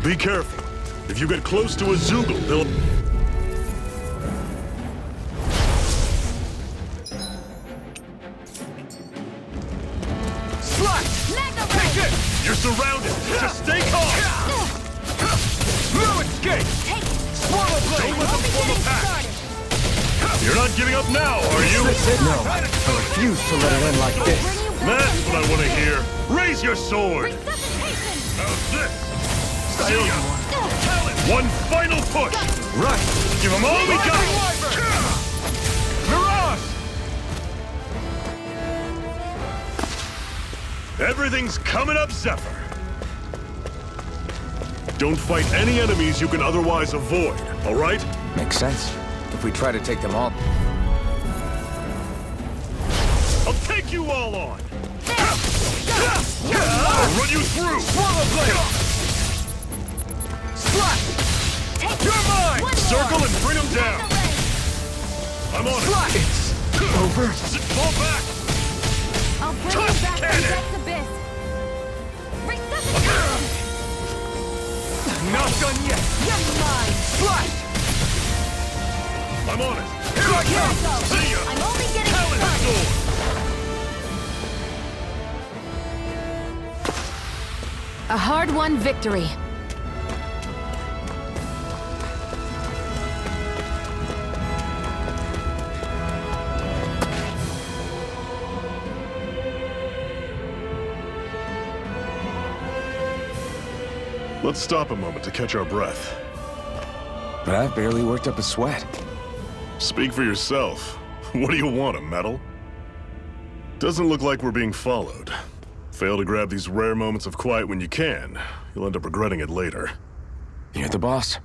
Be careful. If you get close to a Zoogle, they'll... You're surrounded! Just stay calm! No escape! Swallow blade! Don't let them form a pack! You're not giving up now, are you? No, I refuse to let it end like this. That's what I want to hear! Raise your sword! Resuscitation! How's this? See ya! One final push! Right! Give them all we got! Mirage! Everything's coming up, Zephyr! Don't fight any enemies you can otherwise avoid, all right? Makes sense. If we try to take them all... I'll take you all on! I'll run you through! Swallow blade! Slap! You're mine! Circle and bring them down! I'm on Slap! it! It's over? Fall back! I'll bring Tough you back cannon! from Death's abyss! Resuscitation! Not done yet! You're mine! Slap! I'm on it! Here I Here I come! go! See ya! I'm only getting Talon started! Sword! A hard-won victory. Let's stop a moment to catch our breath. But I've barely worked up a sweat. Speak for yourself. What do you want, a medal? Doesn't look like we're being followed. Fail to grab these rare moments of quiet when you can, you'll end up regretting it later. You're the boss.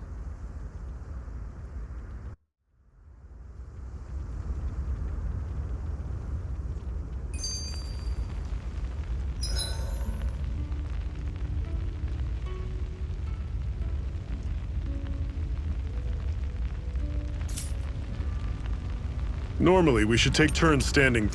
Normally, we should take turns standing...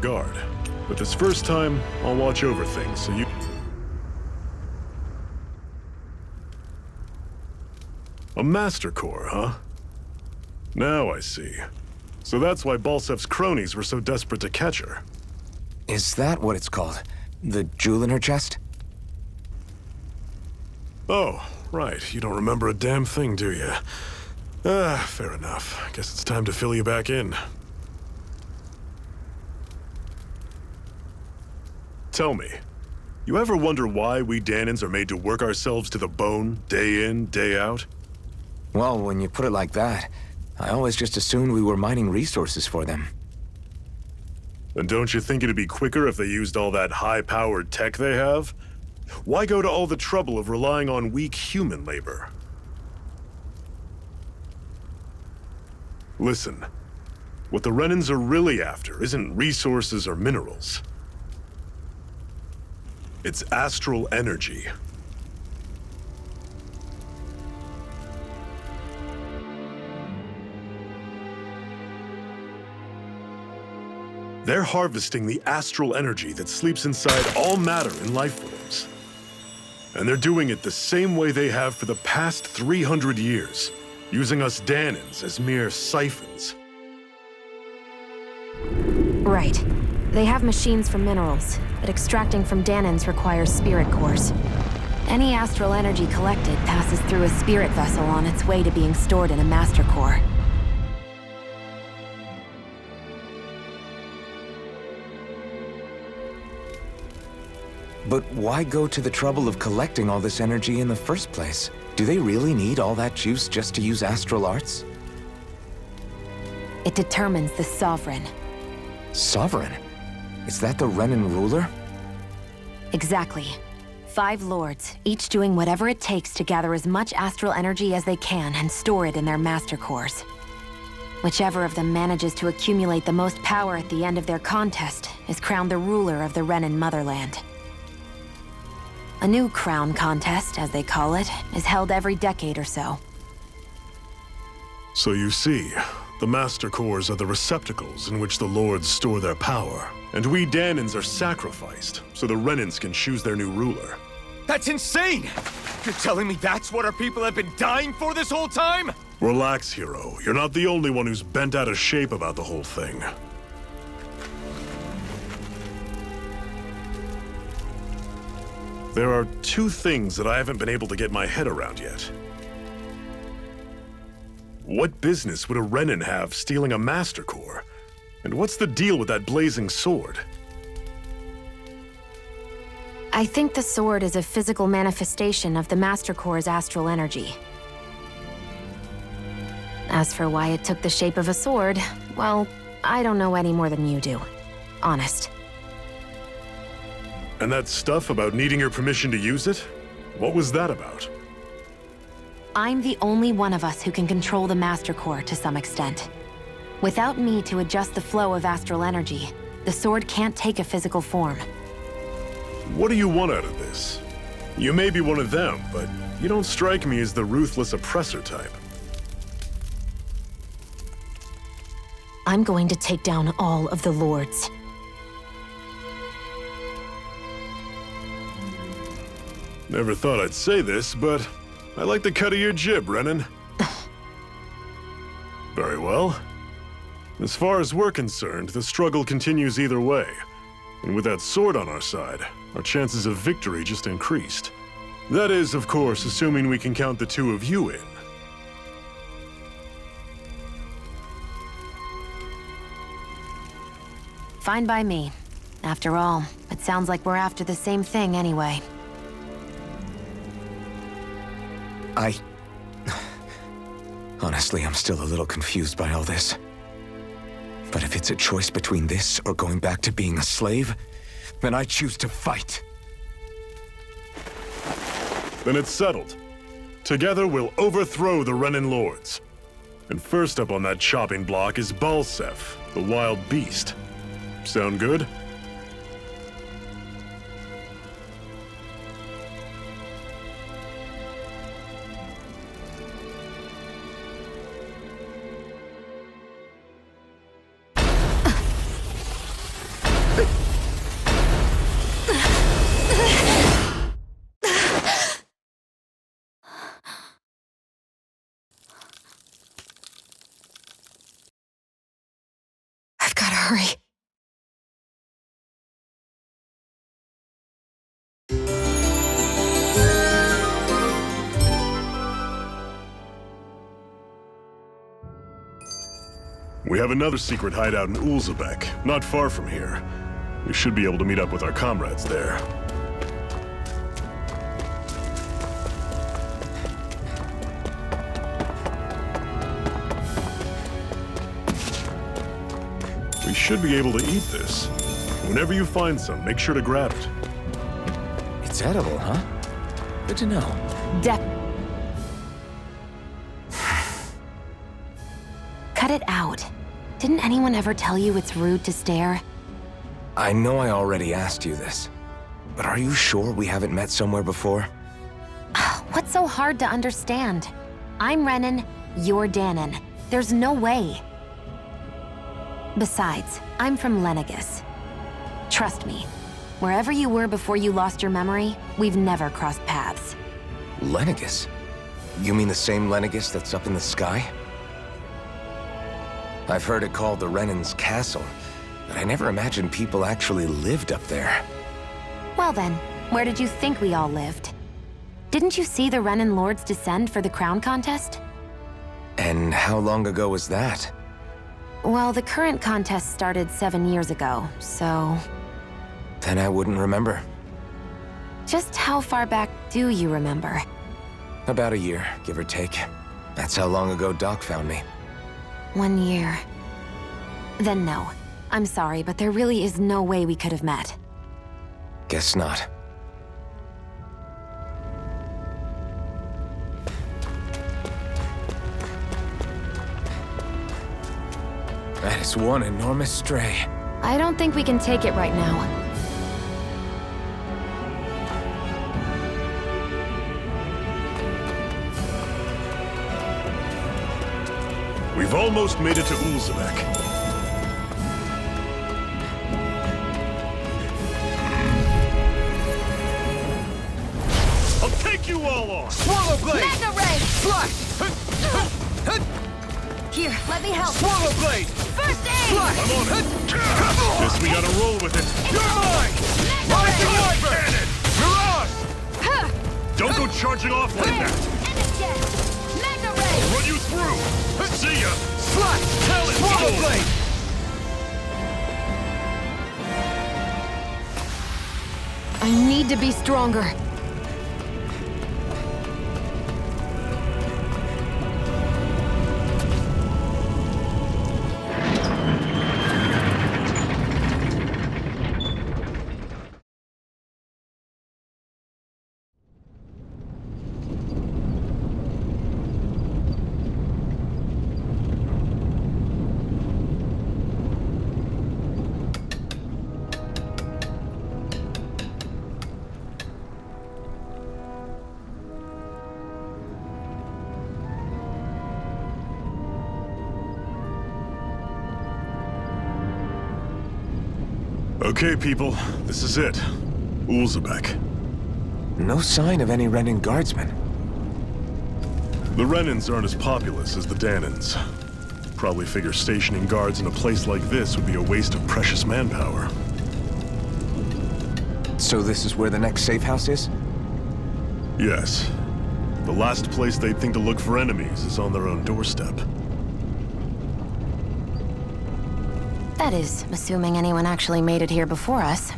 guard. But this first time, I'll watch over things, so you... A Master Core, huh? Now I see. So that's why Balsef's cronies were so desperate to catch her. Is that what it's called? The jewel in her chest? Oh, right. You don't remember a damn thing, do you? Fair enough. Guess it's time to fill you back in. Tell me, you ever wonder why we Danans are made to work ourselves to the bone, day in, day out? Well, when you put it like that, I always just assumed we were mining resources for them. And don't you think it'd be quicker if they used all that high-powered tech they have? Why go to all the trouble of relying on weak human labor? Listen, what the Renans are really after isn't resources or minerals. It's astral energy. They're harvesting the astral energy that sleeps inside all matter in life forms. And they're doing it the same way they have for the past 300 years, using us Danans as mere siphons. Right. They have machines for minerals, but extracting from Danans requires spirit cores. Any astral energy collected passes through a spirit vessel on its way to being stored in a master core. But why go to the trouble of collecting all this energy in the first place? Do they really need all that juice just to use astral arts? It determines the Sovereign. Sovereign? Is that the Renan ruler? Exactly. 5 lords, each doing whatever it takes to gather as much astral energy as they can and store it in their master cores. Whichever of them manages to accumulate the most power at the end of their contest is crowned the ruler of the Renan motherland. A new crown contest, as they call it, is held every decade or so. So you see, the Master Cores are the receptacles in which the Lords store their power. And we Danans are sacrificed, so the Renans can choose their new ruler. That's insane! You're telling me that's what our people have been dying for this whole time? Relax, hero. You're not the only one who's bent out of shape about the whole thing. There are 2 things that I haven't been able to get my head around yet. What business would a Renan have stealing a Master Core? And what's the deal with that blazing sword? I think the sword is a physical manifestation of the Master Core's astral energy. As for why it took the shape of a sword, well, I don't know any more than you do. Honest. And that stuff about needing your permission to use it? What was that about? I'm the only one of us who can control the Master Core to some extent. Without me to adjust the flow of astral energy, the sword can't take a physical form. What do you want out of this? You may be one of them, but you don't strike me as the ruthless oppressor type. I'm going to take down all of the lords. Never thought I'd say this, but I like the cut of your jib, Renan. Very well. As far as we're concerned, the struggle continues either way. And with that sword on our side, our chances of victory just increased. That is, of course, assuming we can count the 2 of you in. Fine by me. After all, it sounds like we're after the same thing anyway. Honestly, I'm still a little confused by all this. But if it's a choice between this or going back to being a slave, then I choose to fight. Then it's settled. Together, we'll overthrow the Renan Lords. And first up on that chopping block is Balsef, the wild beast. Sound good? sorry. We have another secret hideout in Ulzebek, not far from here. We should be able to meet up with our comrades there. We should be able to eat this. Whenever you find some, make sure to grab it. It's edible, huh? Good to know. Cut it out. Didn't anyone ever tell you it's rude to stare? I know I already asked you this, but are you sure we haven't met somewhere before? What's so hard to understand? I'm Renan, you're Danon. There's no way. Besides, I'm from Lenegis. Trust me, wherever you were before you lost your memory, we've never crossed paths. Lenegis? You mean the same Lenegis that's up in the sky? I've heard it called the Renan's Castle, but I never imagined people actually lived up there. Well then, where did you think we all lived? Didn't you see the Renan Lords descend for the crown contest? And how long ago was that? Well, the current contest started 7 years ago, so... Then I wouldn't remember. Just how far back do you remember? About a year, give or take. That's how long ago Doc found me. 1 year. Then no. I'm sorry, but there really is no way we could have met. Guess not. That is one enormous stray. I don't think we can take it right now. We've almost made it to Ulzebek. I'll take you all on! Swallow Blade! Mega Ray! Fly! Here, let me help. Swallow Blade! First aid! Fly! I'm on it! Guess we gotta roll with it. You're mine! Rising Viper! Mirage! Don't go charging off like that! Mega Ray! I'll run you through! See ya! Fly! Tell it, Swallow go! Blade! I need to be stronger. Okay, people, this is it. Ulzebek. No sign of any Renan guardsmen. The Renans aren't as populous as the Danons. Probably figure stationing guards in a place like this would be a waste of precious manpower. So this is where the next safe house is? Yes. The last place they'd think to look for enemies is on their own doorstep. That is, assuming anyone actually made it here before us.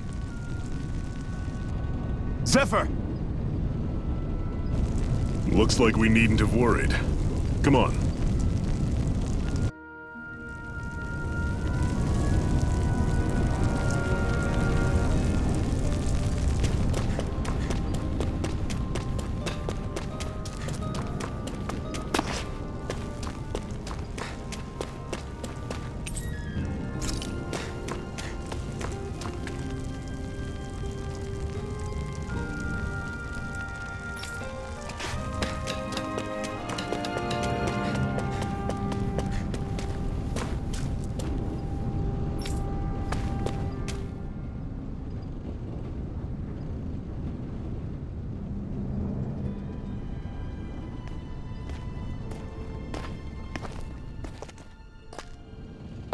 Zephyr! Looks like we needn't have worried. Come on.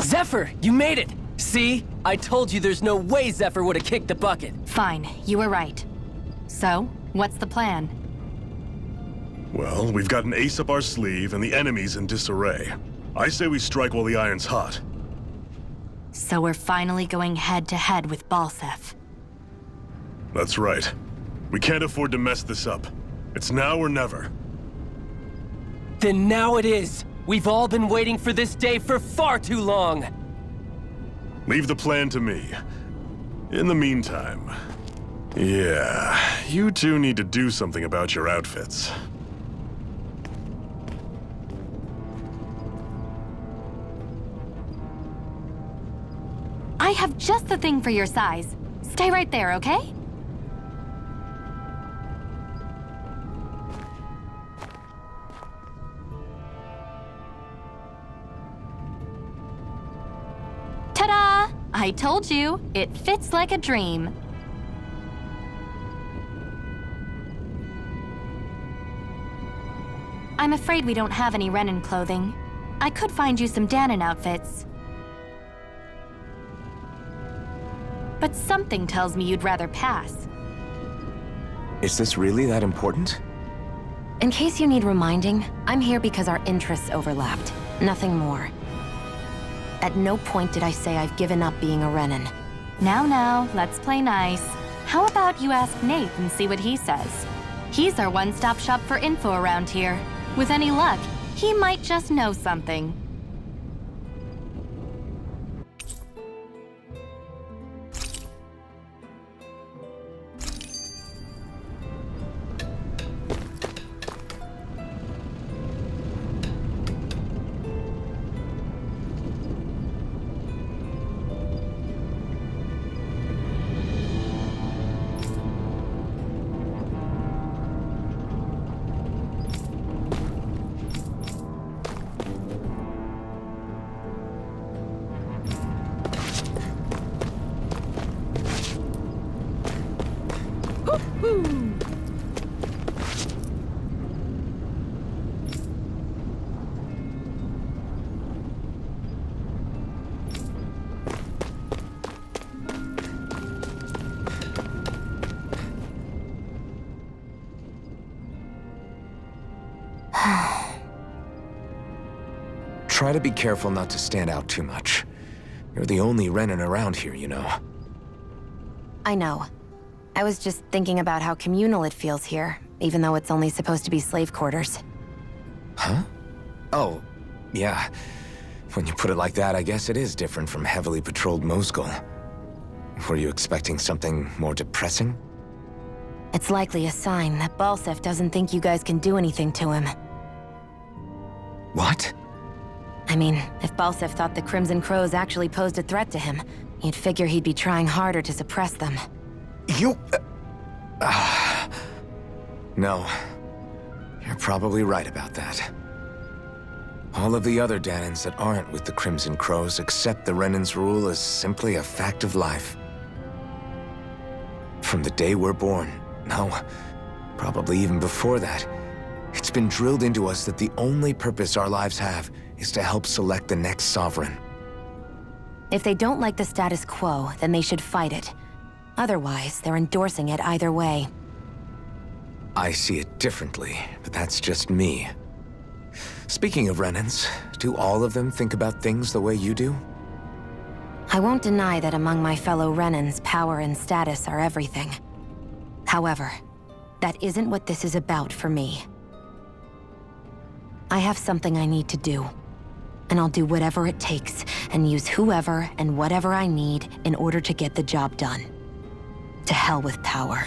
Zephyr, you made it! See? I told you there's no way Zephyr would have kicked the bucket. Fine, you were right. So, what's the plan? Well, we've got an ace up our sleeve and the enemy's in disarray. I say we strike while the iron's hot. So we're finally going head-to-head with Balsef. That's right. We can't afford to mess this up. It's now or never. Then now it is. We've all been waiting for this day for far too long. Leave the plan to me. In the meantime... Yeah, you two need to do something about your outfits. I have just the thing for your size. Stay right there, okay? Ta-da! I told you, it fits like a dream. I'm afraid we don't have any Renan clothing. I could find you some Danon outfits. But something tells me you'd rather pass. Is this really that important? In case you need reminding, I'm here because our interests overlapped. Nothing more. At no point did I say I've given up being a Renan. Now, let's play nice. How about you ask Nate and see what he says? He's our one-stop shop for info around here. With any luck, he might just know something. Try to be careful not to stand out too much. You're the only Renan around here, you know. I know. I was just thinking about how communal it feels here, even though it's only supposed to be slave quarters. Huh? Oh, yeah. When you put it like that, I guess it is different from heavily patrolled Mosgul. Were you expecting something more depressing? It's likely a sign that Balsef doesn't think you guys can do anything to him. What? I mean, if Balsef thought the Crimson Crows actually posed a threat to him, you'd figure he'd be trying harder to suppress them. You... No. You're probably right about that. All of the other Danons that aren't with the Crimson Crows accept the Renan's rule as simply a fact of life. From the day we're born, no, probably even before that, it's been drilled into us that the only purpose our lives have is to help select the next sovereign. If they don't like the status quo, then they should fight it. Otherwise, they're endorsing it either way. I see it differently, but that's just me. Speaking of Renans, do all of them think about things the way you do? I won't deny that among my fellow Renans, power and status are everything. However, that isn't what this is about for me. I have something I need to do. And I'll do whatever it takes, and use whoever and whatever I need in order to get the job done. To hell with power.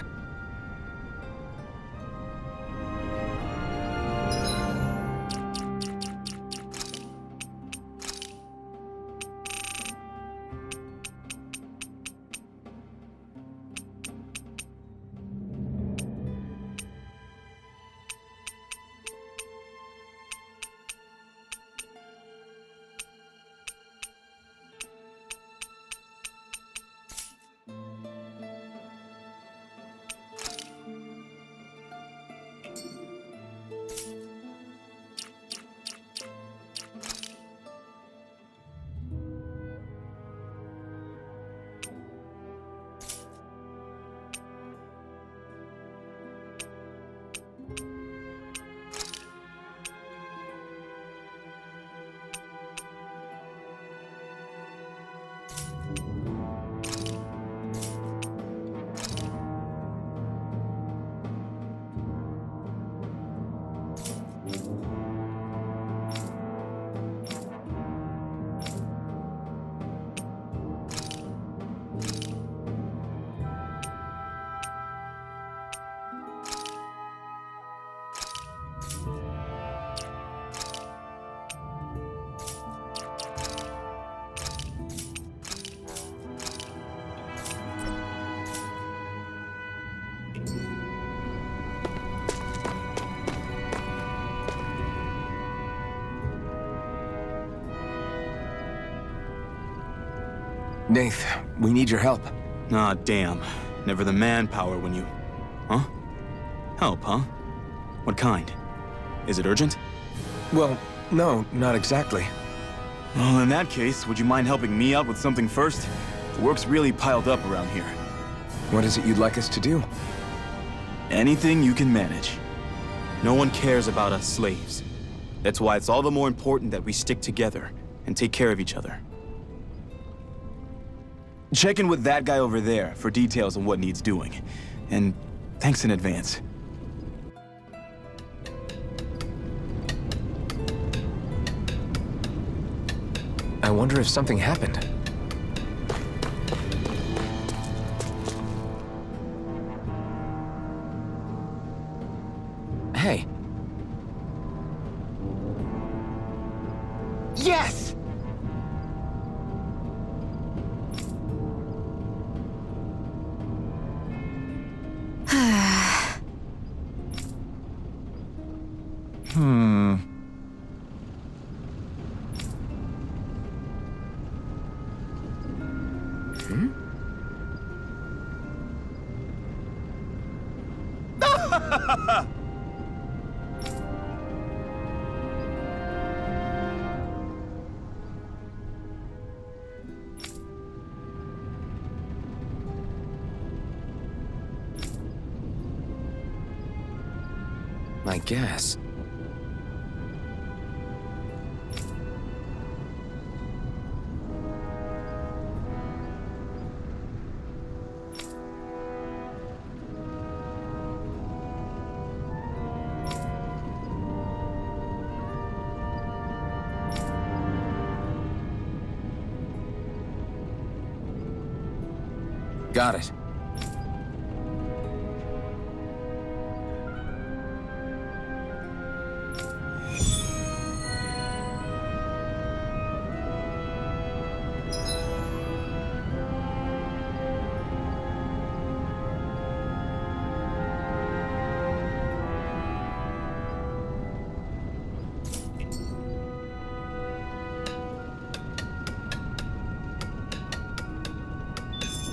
Nath, we need your help. Ah, damn. Never the manpower when you... Huh? Help, huh? What kind? Is it urgent? Well, no, not exactly. Well, in that case, would you mind helping me out with something first? The work's really piled up around here. What is it you'd like us to do? Anything you can manage. No one cares about us slaves. That's why it's all the more important that we stick together and take care of each other. Check in with that guy over there for details on what needs doing. And thanks in advance. I wonder if something happened. Hey. Yes! I guess. Got it.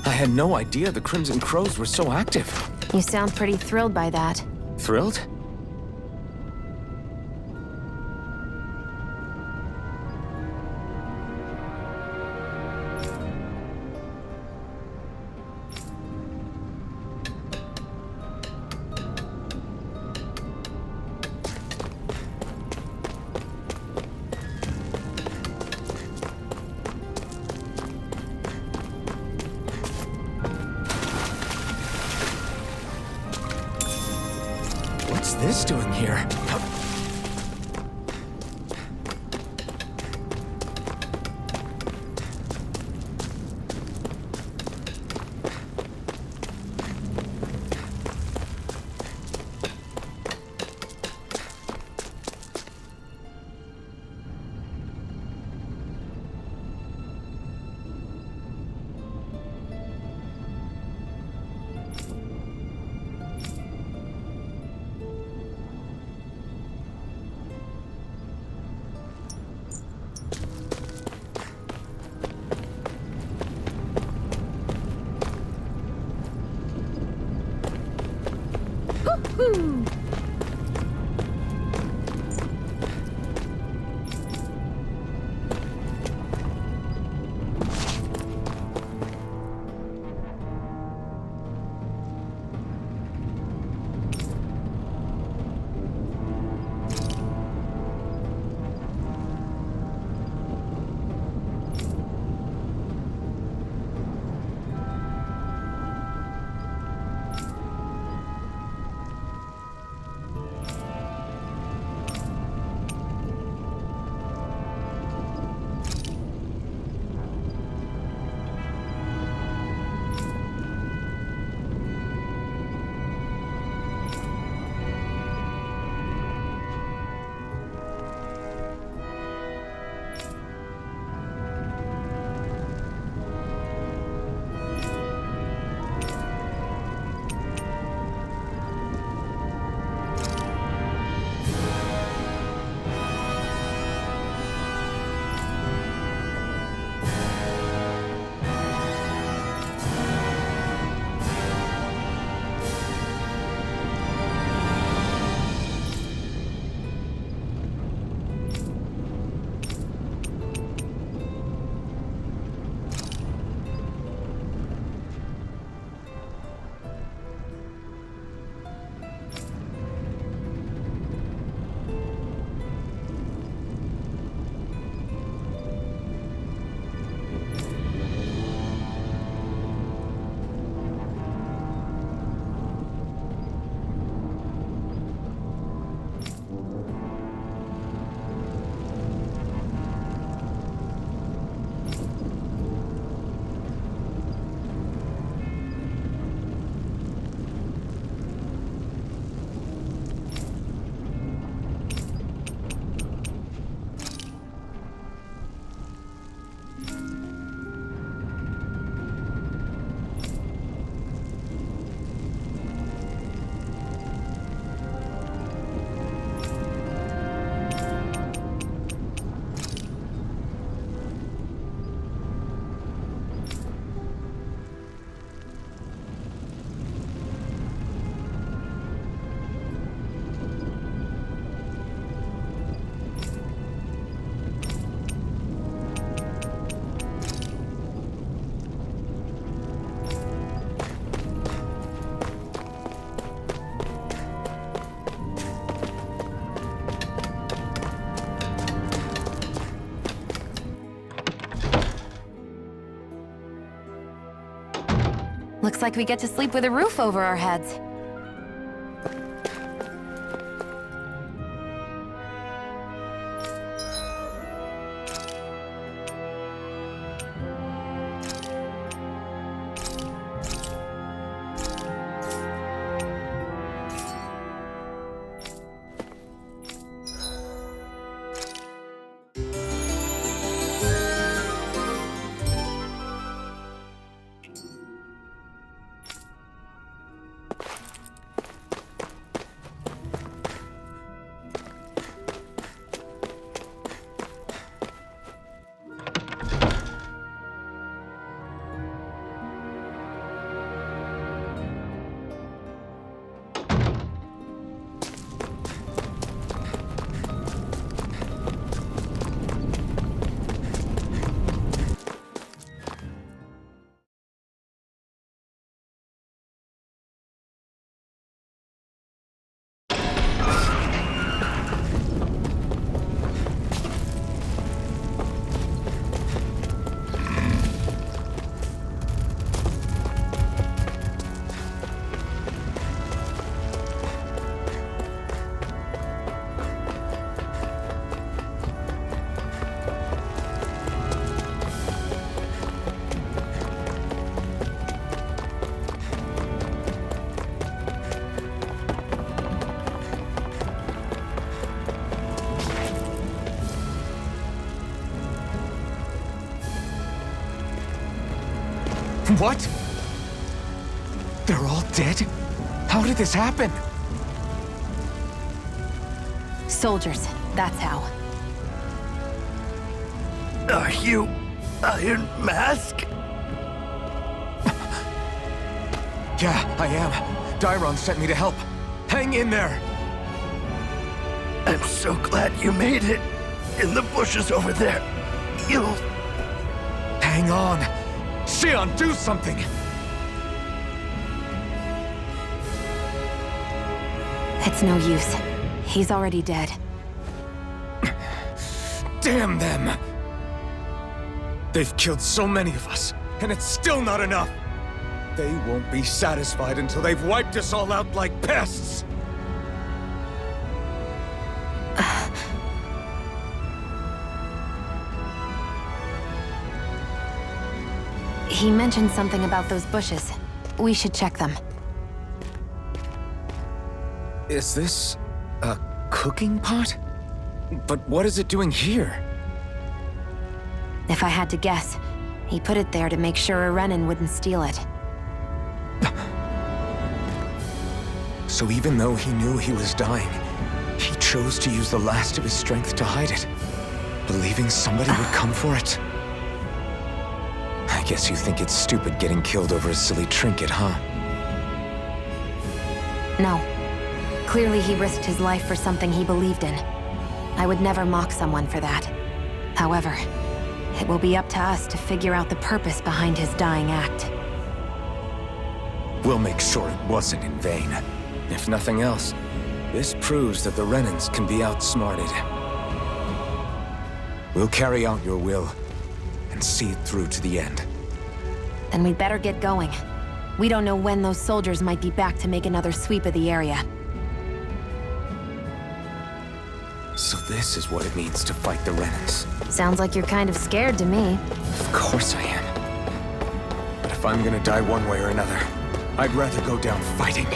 I had no idea the Crimson Crows were so active. You sound pretty thrilled by that. Thrilled? What's this doing here? Looks like we get to sleep with a roof over our heads. What? They're all dead? How did this happen? Soldiers, that's how. Are you Iron Mask? Yeah, I am. Dairon sent me to help. Hang in there! I'm so glad you made it. In the bushes over there. You'll... Hang on! Xion, do something! It's no use. He's already dead. Damn them! They've killed so many of us, and it's still not enough! They won't be satisfied until they've wiped us all out like pests! He mentioned something about those bushes. We should check them. Is this a cooking pot? But what is it doing here? If I had to guess, he put it there to make sure a Renan wouldn't steal it. So even though he knew he was dying, he chose to use the last of his strength to hide it, believing somebody would come for it. I guess you think it's stupid getting killed over a silly trinket, huh? No. Clearly he risked his life for something he believed in. I would never mock someone for that. However, it will be up to us to figure out the purpose behind his dying act. We'll make sure it wasn't in vain. If nothing else, this proves that the Renans can be outsmarted. We'll carry out your will, and see it through to the end. Then we'd better get going. We don't know when those soldiers might be back to make another sweep of the area. So this is what it means to fight the Renans. Sounds like you're kind of scared to me. Of course I am. But if I'm gonna die one way or another, I'd rather go down fighting.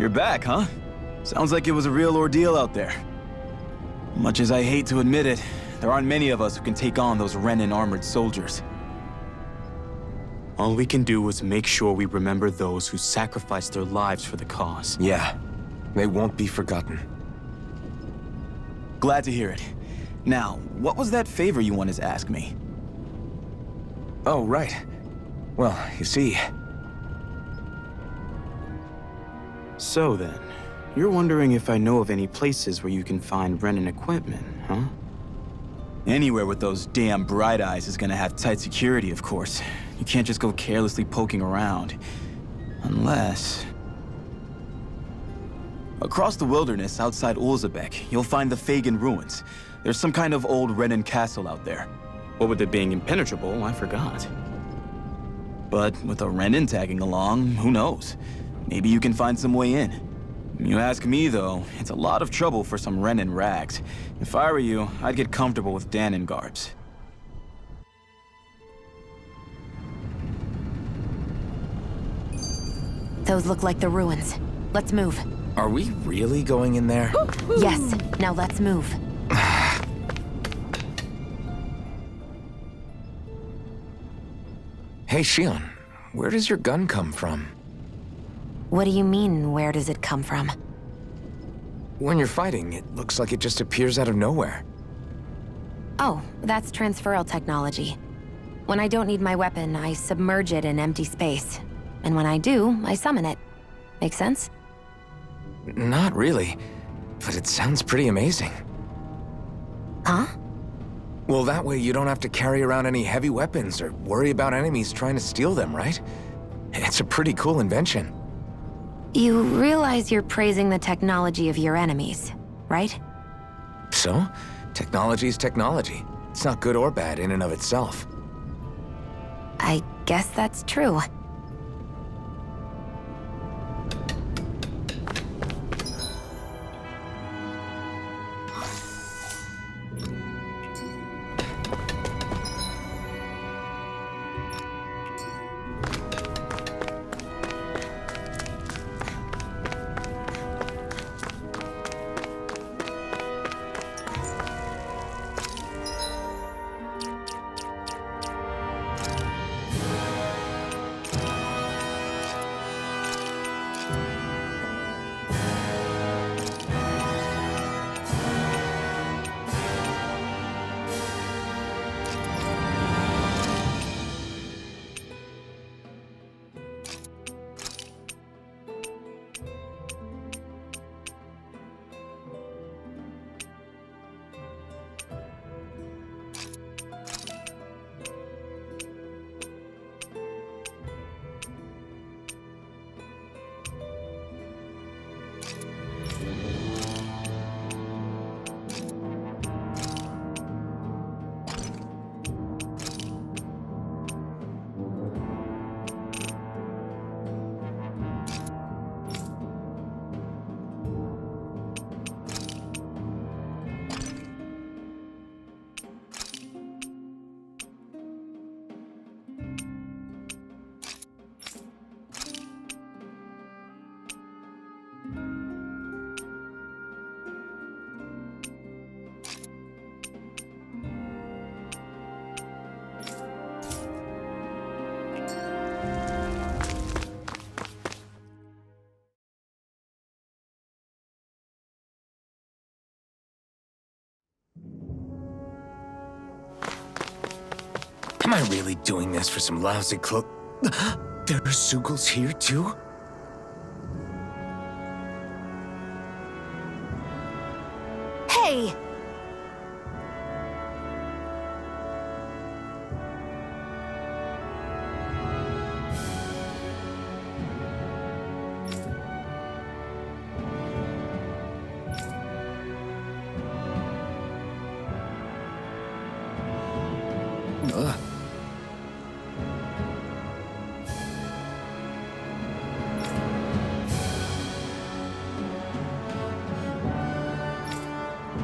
You're back, huh? Sounds like it was a real ordeal out there. Much as I hate to admit it, there aren't many of us who can take on those Renan armored soldiers. All we can do is make sure we remember those who sacrificed their lives for the cause. Yeah, they won't be forgotten. Glad to hear it. Now, what was that favor you wanted to ask me? Oh, right. Well, you see... So then, you're wondering if I know of any places where you can find Renin equipment, huh? Anywhere with those damn bright eyes is gonna have tight security, of course. You can't just go carelessly poking around. Unless... Across the wilderness outside Ulzebek, you'll find the Fagan ruins. There's some kind of old Renin castle out there. What with it being impenetrable, I forgot. But with a Renin tagging along, who knows? Maybe you can find some way in. You ask me, though, it's a lot of trouble for some Renin rags. If I were you, I'd get comfortable with Danon garbs. Those look like the ruins. Let's move. Are we really going in there? Yes, now let's move. Hey, Shion, where does your gun come from? What do you mean, where does it come from? When you're fighting, it looks like it just appears out of nowhere. Oh, that's transferal technology. When I don't need my weapon, I submerge it in empty space. And when I do, I summon it. Make sense? Not really, but it sounds pretty amazing. Huh? Well, that way you don't have to carry around any heavy weapons or worry about enemies trying to steal them, right? It's a pretty cool invention. You realize you're praising the technology of your enemies, right? So, technology's technology. It's not good or bad in and of itself. I guess that's true. Am I really doing this for some lousy clo- There are Sugals here, too? Hey!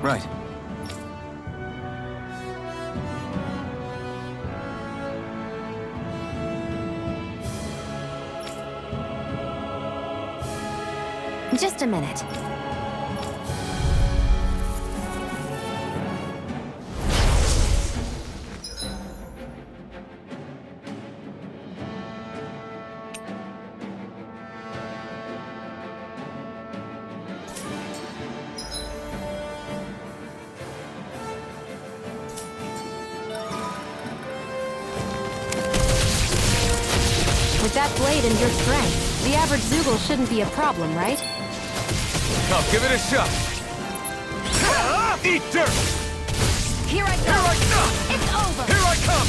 Right. Just a minute. With that blade and your strength, the average Zoogle shouldn't be a problem, right? I'll give it a shot. Eat dirt! Here I go! Here I come! It's over! Here I come!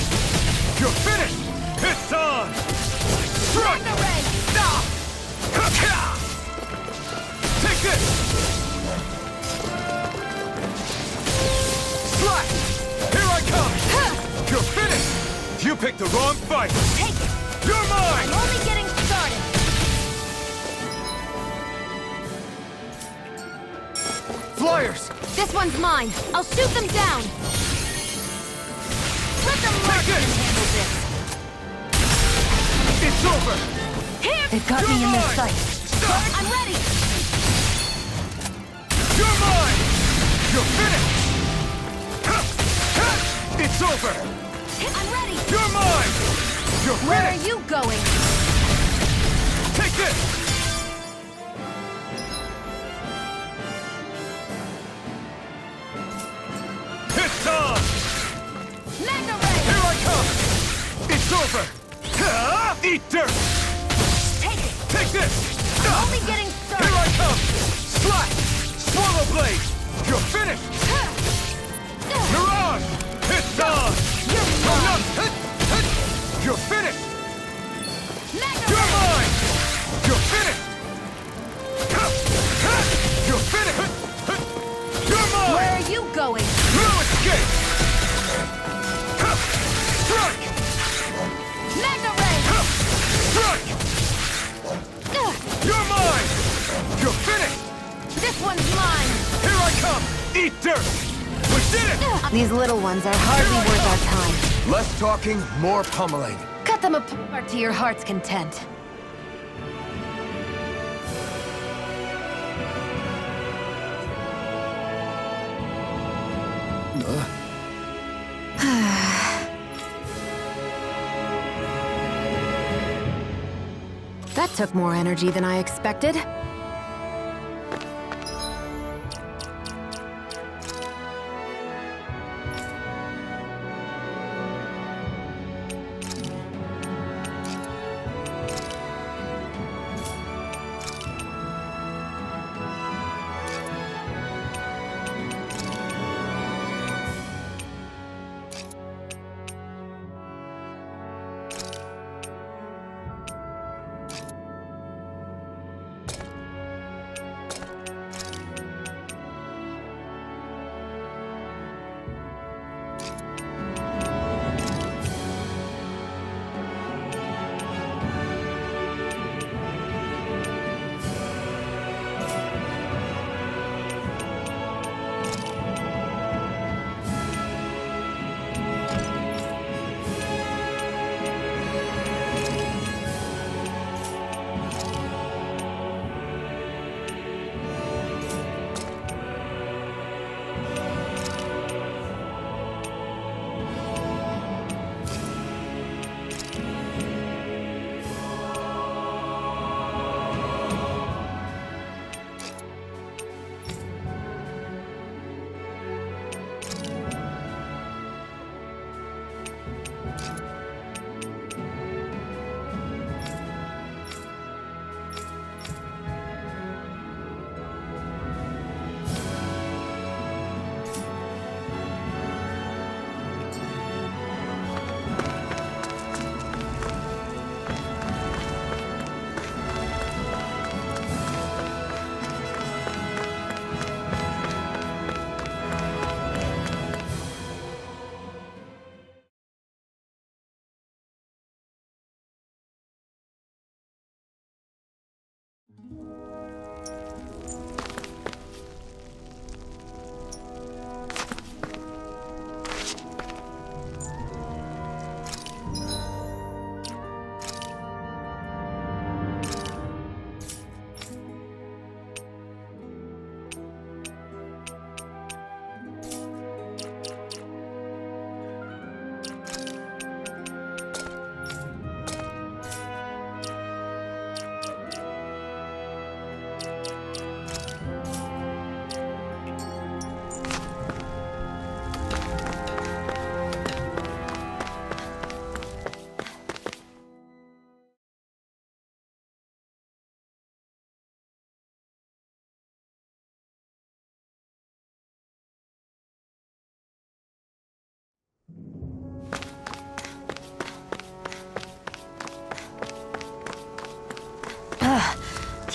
You're finished! It's on! Strike! Mega Ray! Ah! Take this! Slash! Here I come! You're finished! You picked the wrong fight! Take it! You're mine! I'm only getting started! Flyers! This one's mine! I'll shoot them down! Let the marksman handle this! It's over! Here! They've got You're me in their mine! sights! Stop! I'm ready! You're mine! You're finished! It's over! I'm ready! You're mine! You're Where are finished! you going? Take this! It's on! Mega Ray! Here I come! It's over! Eat dirt! Take it! Take this! I'm only getting Here started! I come! Slash! Swallow blade! You're finished! Mirage! It's on! You're Come mine! on! You're finished! Mega You're Ray! mine! You're finished! You're finished! You're Where mine! are you going? No escape! Strike! Mega Ray! Strike! You're mine! You're finished! This one's mine! Here I come! Eat dirt! We did it! These little ones are hardly worth our time. Less talking, more pummeling. Cut them apart to your heart's content. That took more energy than I expected.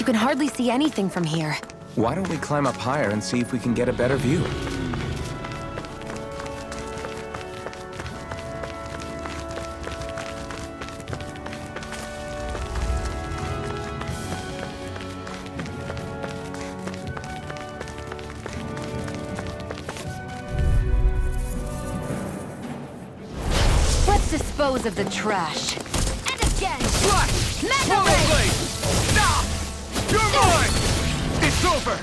you can hardly see anything from here. Why don't we climb up higher and see if we can get a better view? Let's dispose of the trash. And again! Slash! Mega Swallow Ray! blade! Stop! You're mine! It's over!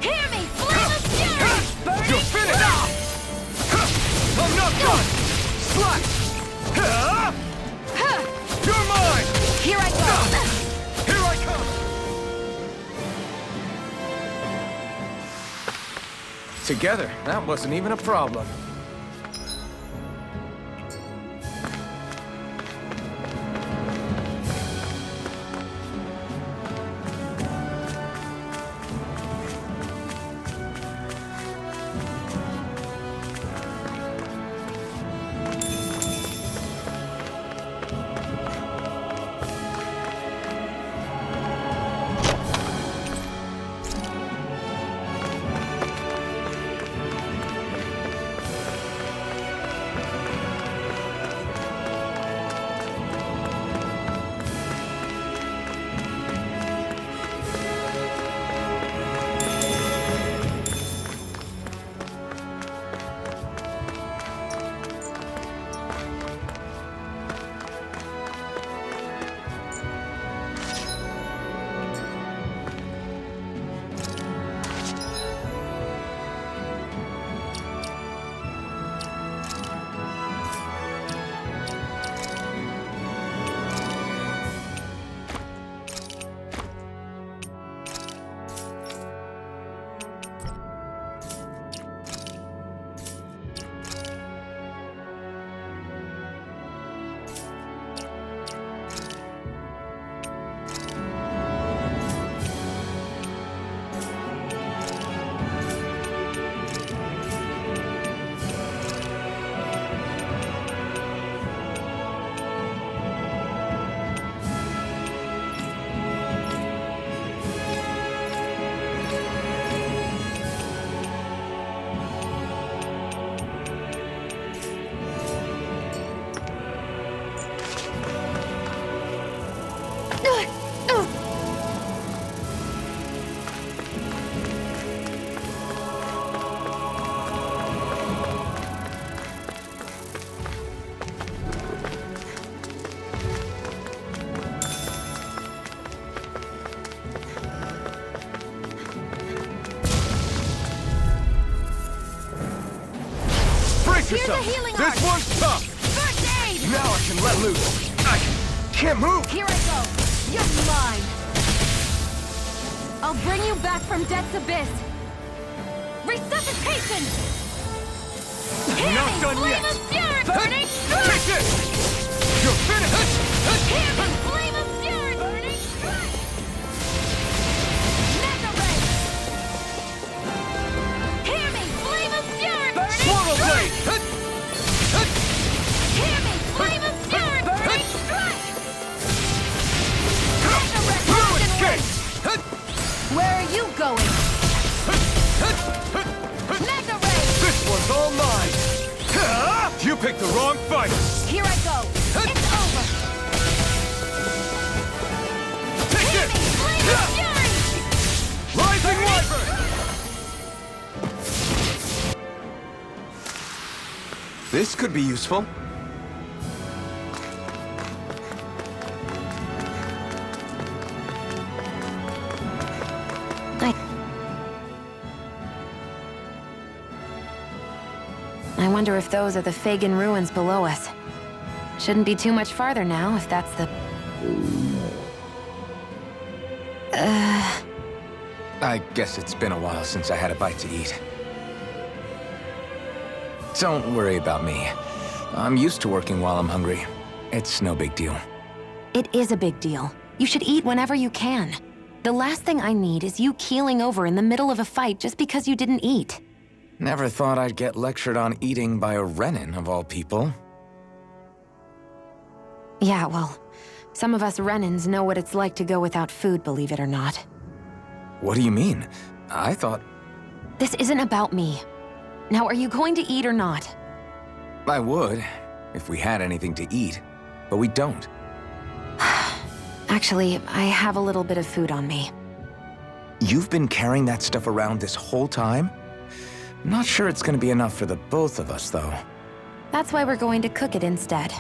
Hear me! Flame of fury! Burning You're finished! I'm not done! Slash! You're mine! Here I go! Here I come! Together, that wasn't even a problem. Here's a healing arc! This one's tough! First aid! Now I can let loose! I can't move! Here I go! You're mine! I'll bring you back from death's abyss! Resuscitation! Hear Not me, done flame yet. of fury! Burning strike! Take this! You're finished! Hear me, flame of fury! Burning strike! Mega ray! Hear me, flame of fury! Burning Swallow strike! blade! Hear me, flame of fury! Burning strike! Mega ray! No Golden escape! ray! Where are you going? Mega ray! This one's all mine! You picked the wrong fight! Here I go! It's over! Take Hear this! me, flame of fury! Rising Wyvern! This could be useful. I wonder if those are the Fagin ruins below us. Shouldn't be too much farther now, if that's the... I guess it's been a while since I had a bite to eat. Don't worry about me. I'm used to working while I'm hungry. It's no big deal. It is a big deal. You should eat whenever you can. The last thing I need is you keeling over in the middle of a fight just because you didn't eat. Never thought I'd get lectured on eating by a Renin, of all people. Yeah, well, some of us Renins know what it's like to go without food, believe it or not. What do you mean? I thought... This isn't about me. Now, are you going to eat or not? I would, if we had anything to eat. But we don't. Actually, I have a little bit of food on me. You've been carrying that stuff around this whole time? I'm not sure it's gonna be enough for the both of us, though. That's why we're going to cook it instead.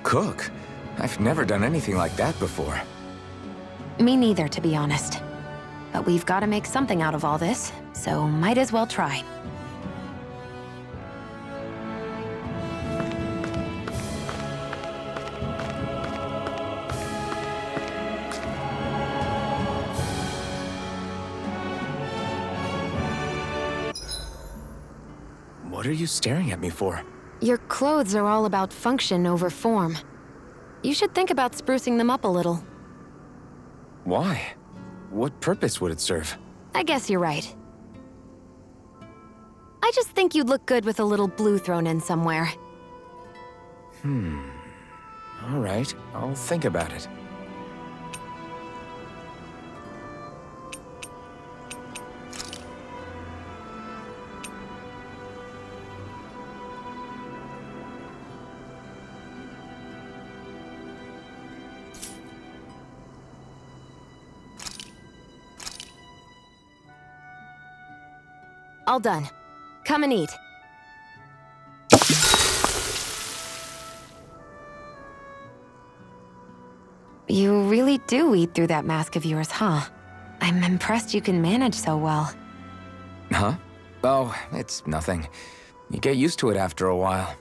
Cook? I've never done anything like that before. Me neither, to be honest. But we've got to make something out of all this, so might as well try. What are you staring at me for? Your clothes are all about function over form. You should think about sprucing them up a little. Why? What purpose would it serve? I guess you're right. I just think you'd look good with a little blue thrown in somewhere. All right, I'll think about it. All done. Come and eat. You really do eat through that mask of yours, huh? I'm impressed you can manage so well. Huh? Oh, it's nothing. You get used to it after a while.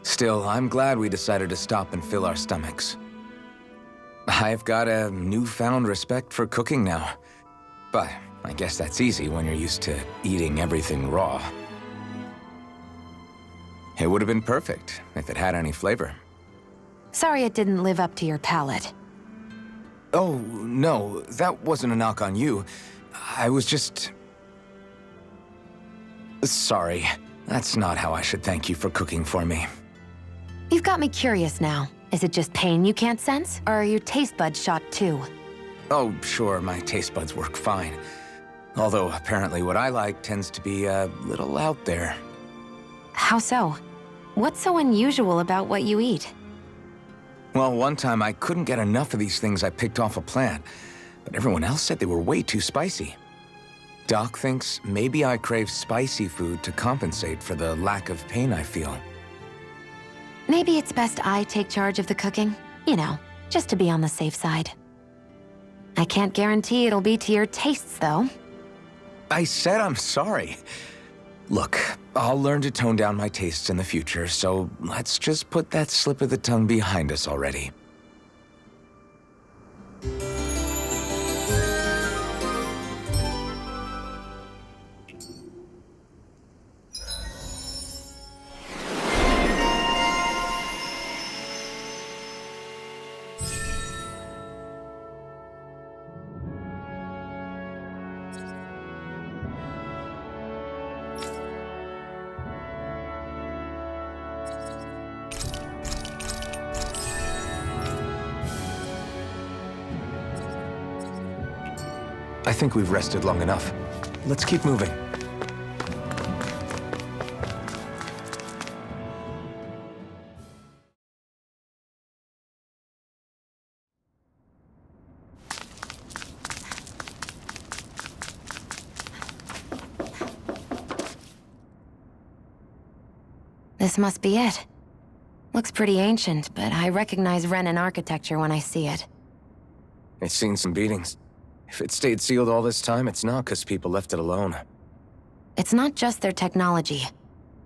Still, I'm glad we decided to stop and fill our stomachs. I've got a newfound respect for cooking now. But I guess that's easy when you're used to eating everything raw. It would have been perfect if it had any flavor. Sorry it didn't live up to your palate. Oh, no, that wasn't a knock on you. I was just... Sorry. That's not how I should thank you for cooking for me. You've got me curious now. Is it just pain you can't sense, or are your taste buds shot too? Oh, sure, my taste buds work fine. Although, apparently what I like tends to be a little out there. How so? What's so unusual about what you eat? Well, one time I couldn't get enough of these things I picked off a plant, but everyone else said they were way too spicy. Doc thinks maybe I crave spicy food to compensate for the lack of pain I feel. Maybe it's best I take charge of the cooking. You know, just to be on the safe side. I can't guarantee it'll be to your tastes, though. I said I'm sorry. Look, I'll learn to tone down my tastes in the future, so let's just put that slip of the tongue behind us already. I think we've rested long enough. Let's keep moving. This must be it. Looks pretty ancient, but I recognize Renan architecture when I see it. It's seen some beatings. If it stayed sealed all this time, it's not because people left it alone. It's not just their technology.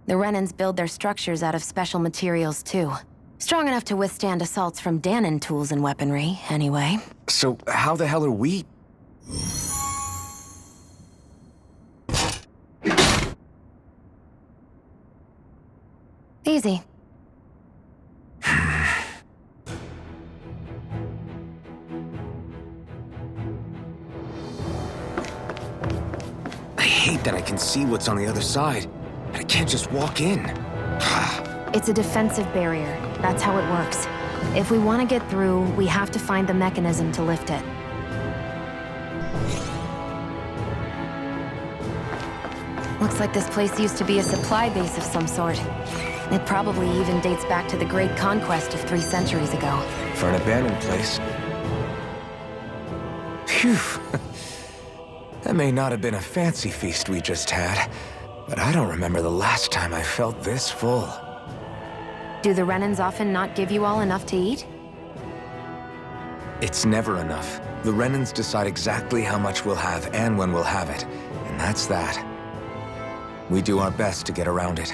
The Renans build their structures out of special materials, too. Strong enough to withstand assaults from Danon tools and weaponry, anyway. So how the hell are we... Easy. I hate that I can see what's on the other side, but I can't just walk in. It's a defensive barrier. That's how it works. If we want to get through, we have to find the mechanism to lift it. Looks like this place used to be a supply base of some sort. It probably even dates back to the Great Conquest of 3 centuries ago. For an abandoned place. Phew. That may not have been a fancy feast we just had, but I don't remember the last time I felt this full. Do the Renans often not give you all enough to eat? It's never enough. The Renans decide exactly how much we'll have and when we'll have it, and that's that. We do our best to get around it.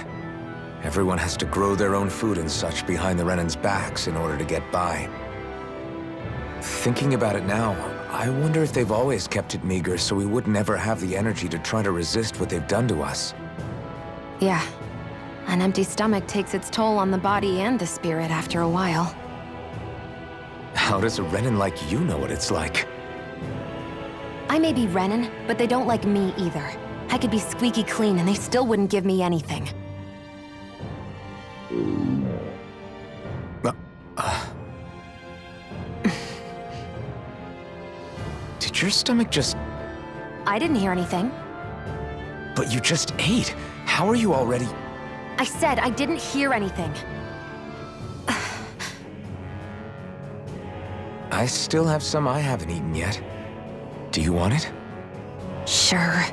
Everyone has to grow their own food and such behind the Renans' backs in order to get by. Thinking about it now, I wonder if they've always kept it meager so we would never have the energy to try to resist what they've done to us. Yeah. An empty stomach takes its toll on the body and the spirit after a while. How does a Renan like you know what it's like? I may be Renan, but they don't like me either. I could be squeaky clean and they still wouldn't give me anything. Did your stomach just... I didn't hear anything. But you just ate. How are you already... I said I didn't hear anything. I still have some I haven't eaten yet. Do you want it? Sure.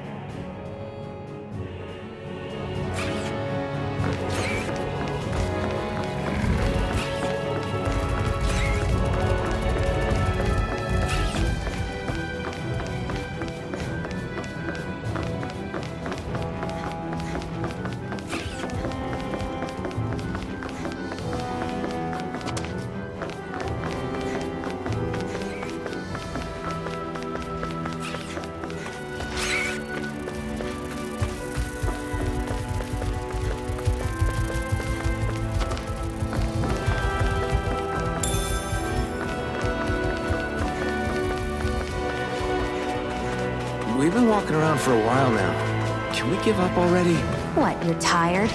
We've been walking around for a while now. Can we give up already? What, you're tired?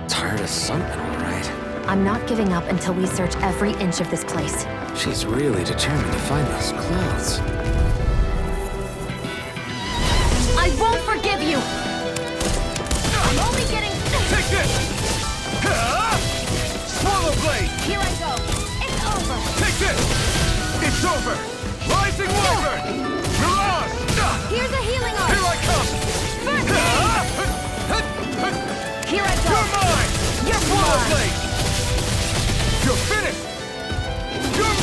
Tired of something, all right. I'm not giving up until we search every inch of this place. She's really determined to find those clothes. I won't forgive you! I'm only getting... Take this! Swallow blade! Here I go! It's over! Take this! It's over! Rising Wyvern! Mirage! Here's a healing arm! Here I come! First aid! Here I go! You're mine! You're Swallow gone! blade! You're finished! You're...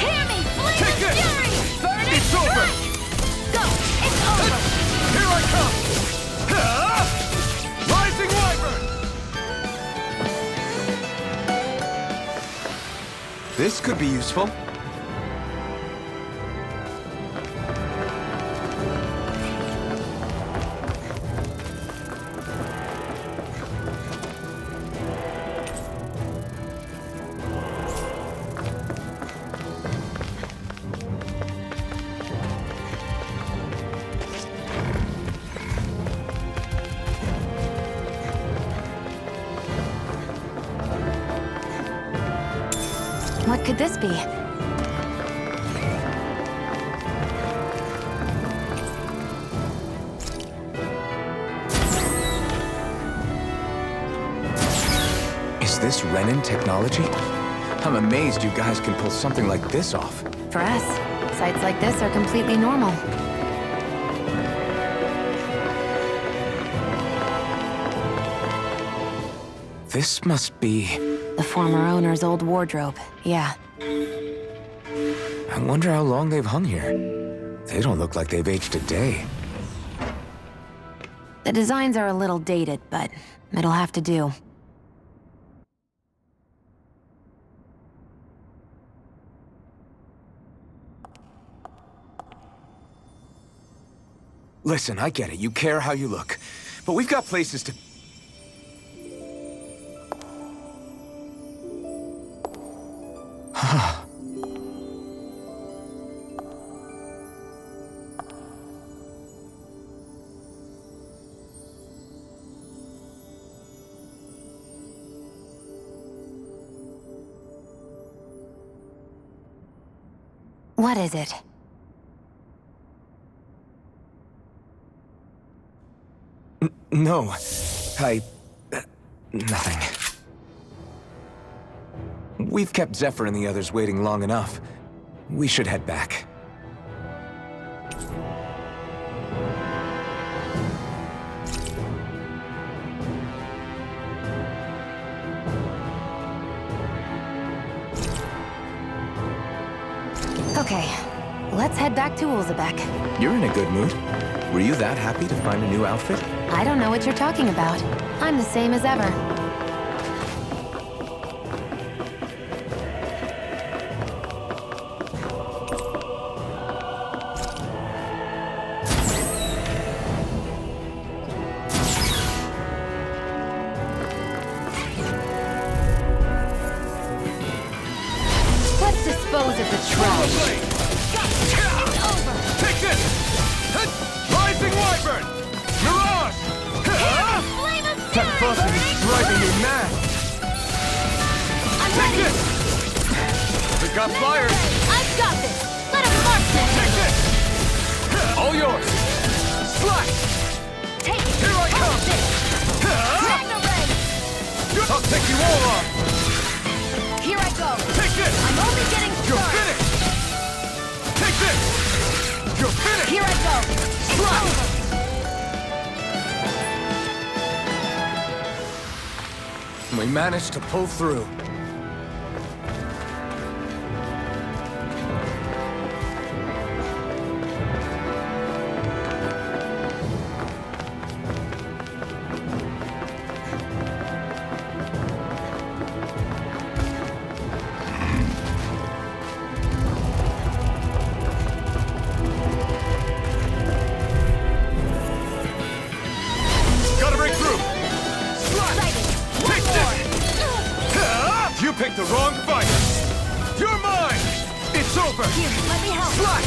Hear me! Flame Take of this! fury! Burn it! It's over! Go! It's over! Here I come! Rising Wyvern! This could be useful. What could this be? Is this Renan technology? I'm amazed you guys can pull something like this off. For us, sites like this are completely normal. This must be... The former owner's old wardrobe, yeah. I wonder how long they've hung here. They don't look like they've aged a day. The designs are a little dated, but it'll have to do. Listen, I get it. You care how you look. But we've got places to... What is it? No. Nothing. We've kept Zephyr and the others waiting long enough. We should head back. Okay, let's head back to Ulzebek. You're in a good mood. Were you that happy to find a new outfit? I don't know what you're talking about. I'm the same as ever. Let's dispose of the trash. Take this! Rising Wyvern! Mirage! That buzzing is driving me mad! I'm Take ready! this! We got flyers! I've got this! Let him march Take this! All yours! Slash! Take it! Here I come! Magna Ray! I'll take you all on! Here I go! Take this! I'm only getting You're started! finished! Take this! You're finished! Here I go! It's over! We managed to pull through. Gotta break through! Slash! Take this! You picked the wrong fight! You're mine! It's over! Here, let me help! Slash!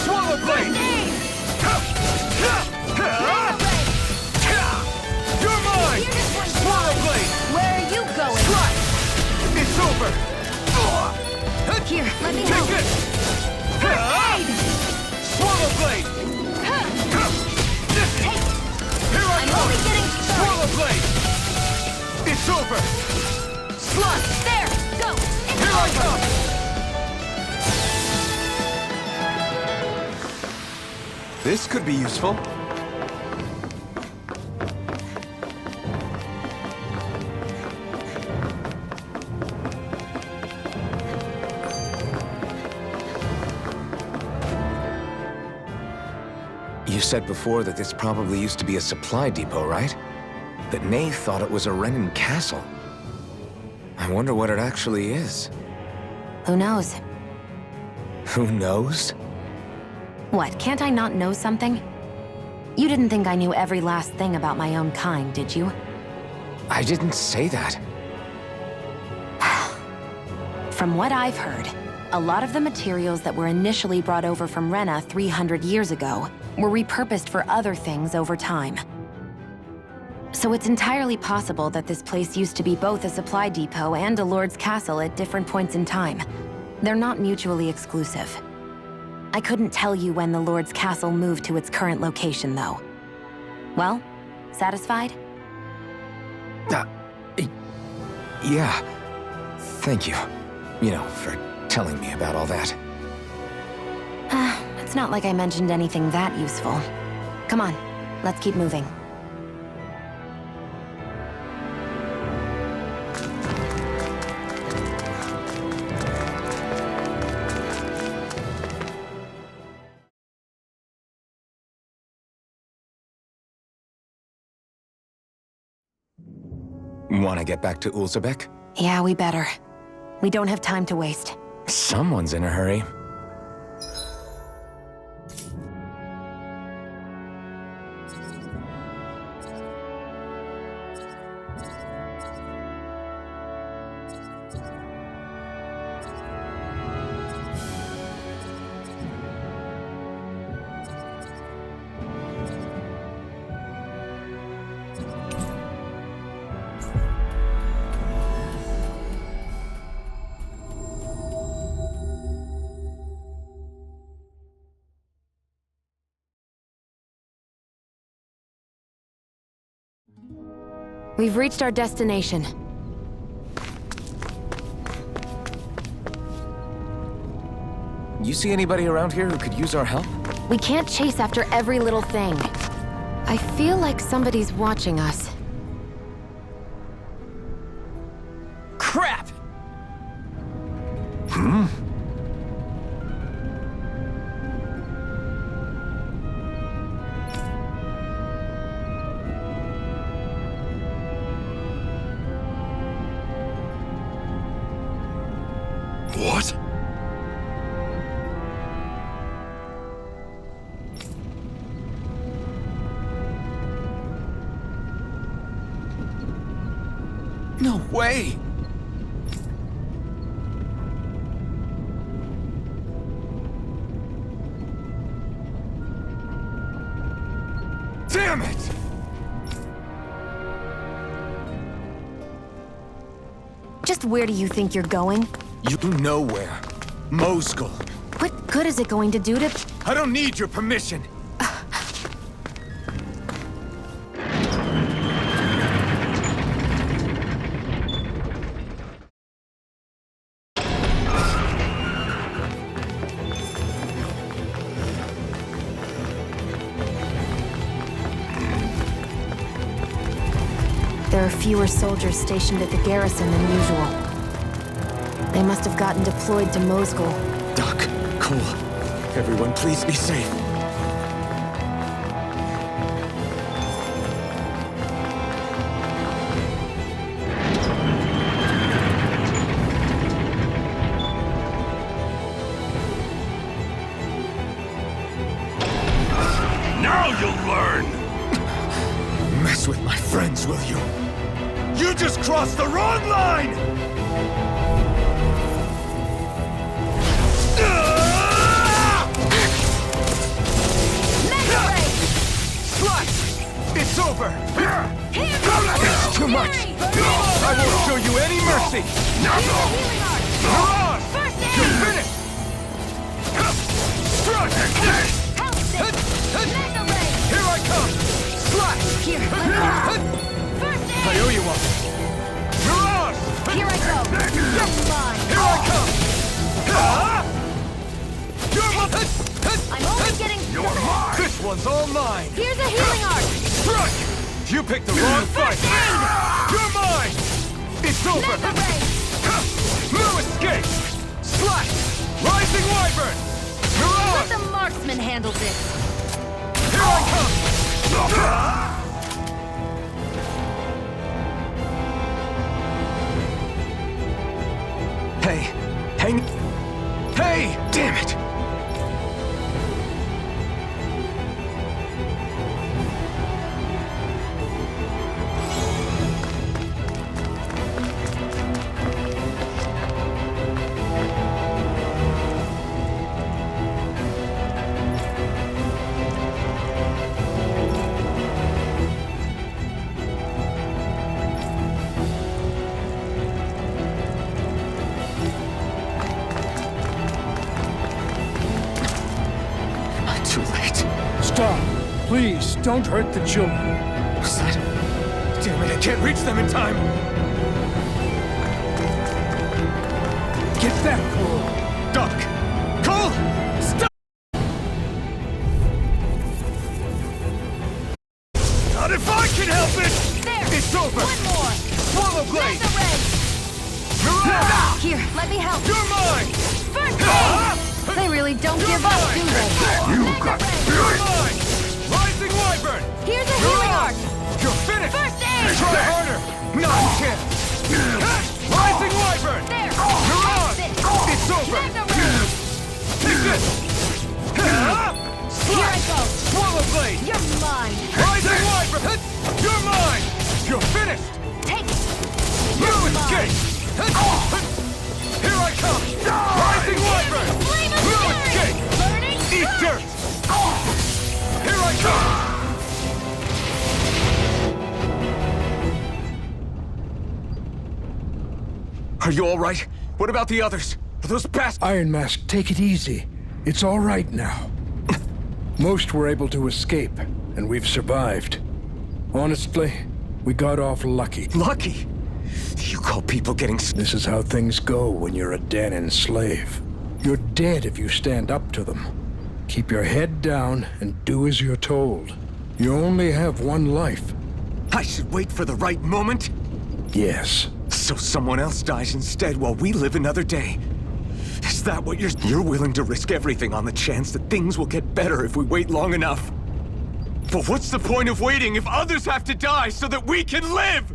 Swallow blade! Aim! You're mine! Here this one's Swallow mine. blade! Where are you going? Slash! It's over! Here, let me Take help! this! Swallow blade! Here I I'm come! only getting started! Swallow blade! It's over! Slash! There! Go! It's Here I over! come! This could be useful. You said before that this probably used to be a supply depot, right? But Nay thought it was a Renin castle. I wonder what it actually is. Who knows? Who knows? What, can't I not know something? You didn't think I knew every last thing about my own kind, did you? I didn't say that. From what I've heard, a lot of the materials that were initially brought over from Rena 300 years ago were repurposed for other things over time. So it's entirely possible that this place used to be both a supply depot and a lord's castle at different points in time. They're not mutually exclusive. I couldn't tell you when the lord's castle moved to its current location, though. Well, satisfied? Yeah. Thank you. You know, for telling me about all that. It's not like I mentioned anything that useful. Come on, let's keep moving. Want to get back to Ulzebek? Yeah, we better. We don't have time to waste. Someone's in a hurry. We've reached our destination. You see anybody around here who could use our help? We can't chase after every little thing. I feel like somebody's watching us. Crap! What? No way! Damn it! Just where do you think you're going? You nowhere. Moscow. What good is it going to do to... I don't need your permission. There are fewer soldiers stationed at the garrison than usual. They must have gotten deployed to Moscow. Doc, Cole, everyone please be safe. Now you'll learn! Mess with my friends, will you? You just crossed the wrong line! Slice! It's over! It's too much! I won't show you any mercy! Mirage! You're finished! Strike! Here I come! Slash! Here, I owe you one! Mirage! Here I go! Get mine! Here I come! I'm only getting... You're mine! This one's all mine! Here's a healing art! Strike! You picked the wrong fight! You're mine! It's over! No escape! Slash! Rising Wyvern! Let Mirage! the marksman handle this! Here I come! Hey, hang... Hey! Damn it! Too late. Stop. Please, don't hurt the children. What's that? Damn it, I can't reach them in time! Get back, Cole. Doc! Cole! Stop! Not if I can help it! There! It's over! One more! Swallow Blade! Mega Ray! Mirage! Here, let me help! You're mine! First aid! They really don't give up, do they? You're mine! Rising Wyvern! Here's a healing art! You're finished! First aid! Try harder! Not a chance! Rising Wyvern! There! Mirage! That's it! It's over! Mega Ray! Take this! Here I go! Swallow Blade! You're mine! Rising Wyvern! You're mine! You're finished! Take it! No You're escape! mine! Here I come! Rising Wyvern! Flame of No fury! escape! Burning Eat Truth! dirt! Here I come! Are you all right? What about the others? Are those bastards? Iron Mask, take it easy. It's all right now. Most were able to escape, and we've survived. Honestly, We got off lucky. Lucky? You call people getting... This is how things go when you're a Danon slave. You're dead if you stand up to them. Keep your head down and do as you're told. You only have one life. I should wait for the right moment? Yes. So someone else dies instead while we live another day. Is that what you're willing to risk everything on the chance that things will get better if we wait long enough? But what's the point of waiting if others have to die so that we can live?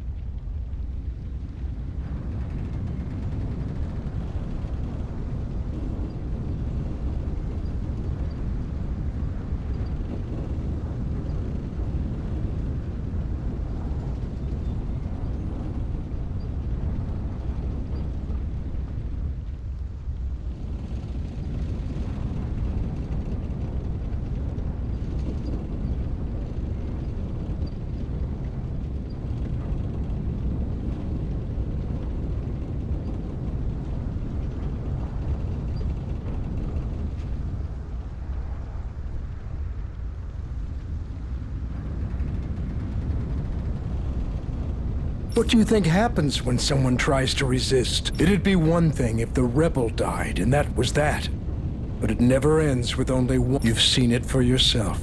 What do you think happens when someone tries to resist? It'd be one thing if the rebel died, and that was that. But it never ends with only one. You've seen it for yourself.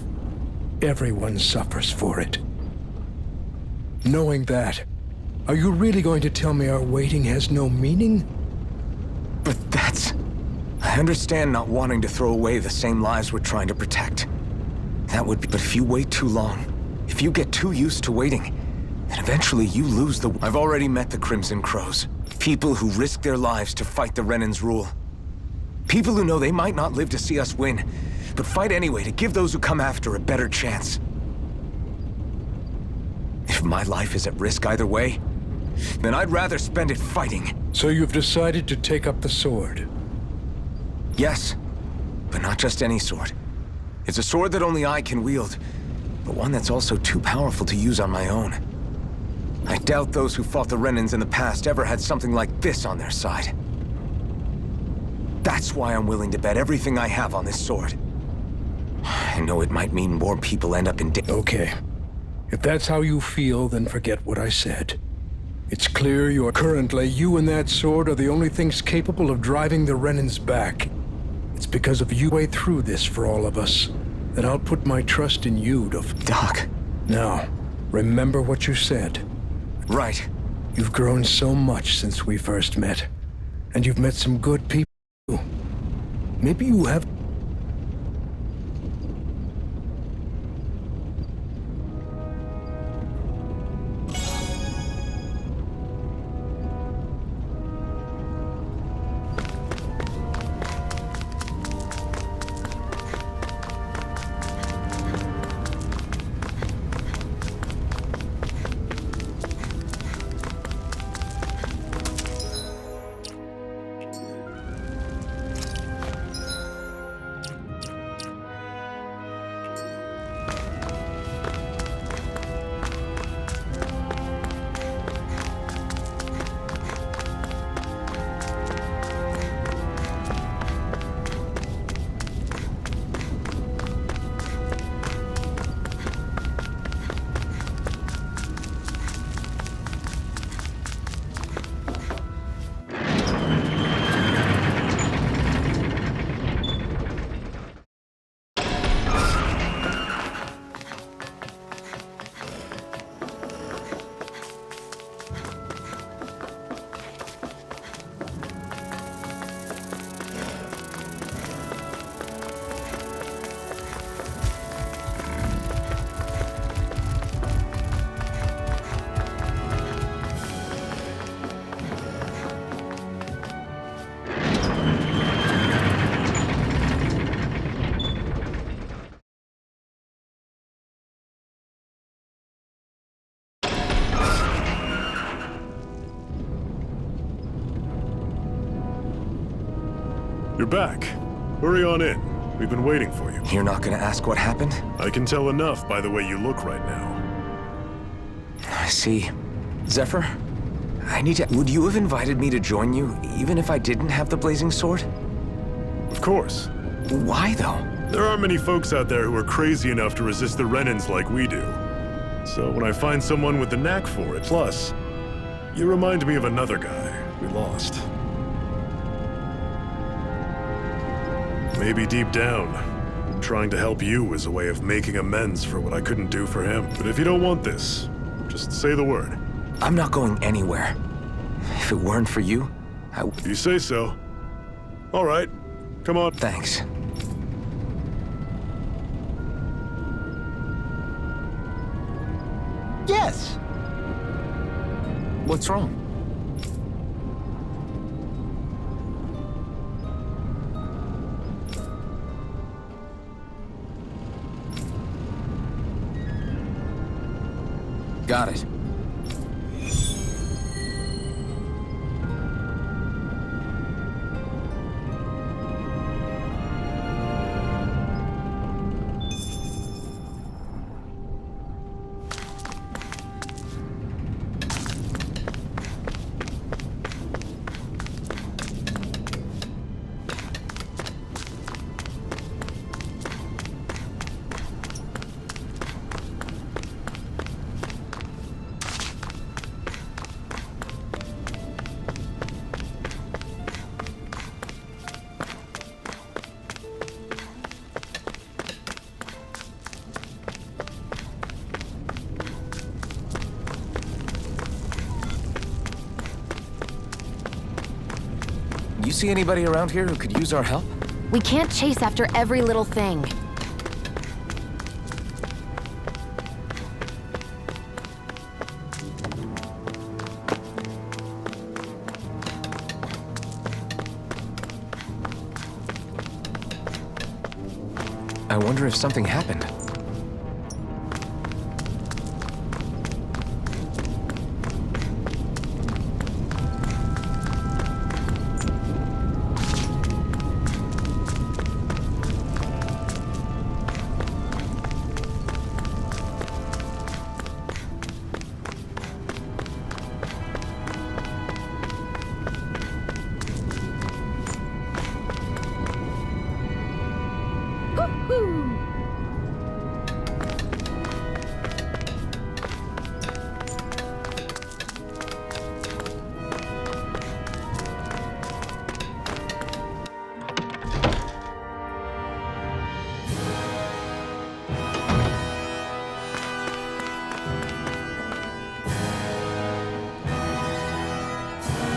Everyone suffers for it. Knowing that, are you really going to tell me our waiting has no meaning? But that's... I understand not wanting to throw away the same lives we're trying to protect. That would be... But if you wait too long, if you get too used to waiting, then eventually you lose the... I've already met the Crimson Crows. People who risk their lives to fight the Renan's rule. People who know they might not live to see us win, but fight anyway to give those who come after a better chance. If my life is at risk either way, then I'd rather spend it fighting. So you've decided to take up the sword? Yes, but not just any sword. It's a sword that only I can wield, but one that's also too powerful to use on my own. I doubt those who fought the Renans in the past ever had something like this on their side. That's why I'm willing to bet everything I have on this sword. I know it might mean more people end up in Okay. If that's how you feel, then forget what I said. It's clear you and that sword are the only things capable of driving the Renans back. It's because of you way through this for all of us that I'll put my trust in you to... Doc. Now, remember what you said. Right. You've grown so much since we first met. And you've met some good people. Maybe you have... You're back. Hurry on in. We've been waiting for you. You're not gonna ask what happened? I can tell enough by the way you look right now. I see. Zephyr? I need to... Would you have invited me to join you, even if I didn't have the blazing sword? Of course. Why, though? There aren't many folks out there who are crazy enough to resist the Renans like we do. So when I find someone with the knack for it, plus, you remind me of another guy we lost. Maybe deep down, trying to help you is a way of making amends for what I couldn't do for him. But if you don't want this, just say the word. I'm not going anywhere. If it weren't for you, If you say so. All right, come on. Thanks. Yes! What's wrong? Got it. You see anybody around here who could use our help? We can't chase after every little thing. I wonder if something happened.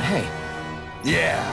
Hey, Yeah.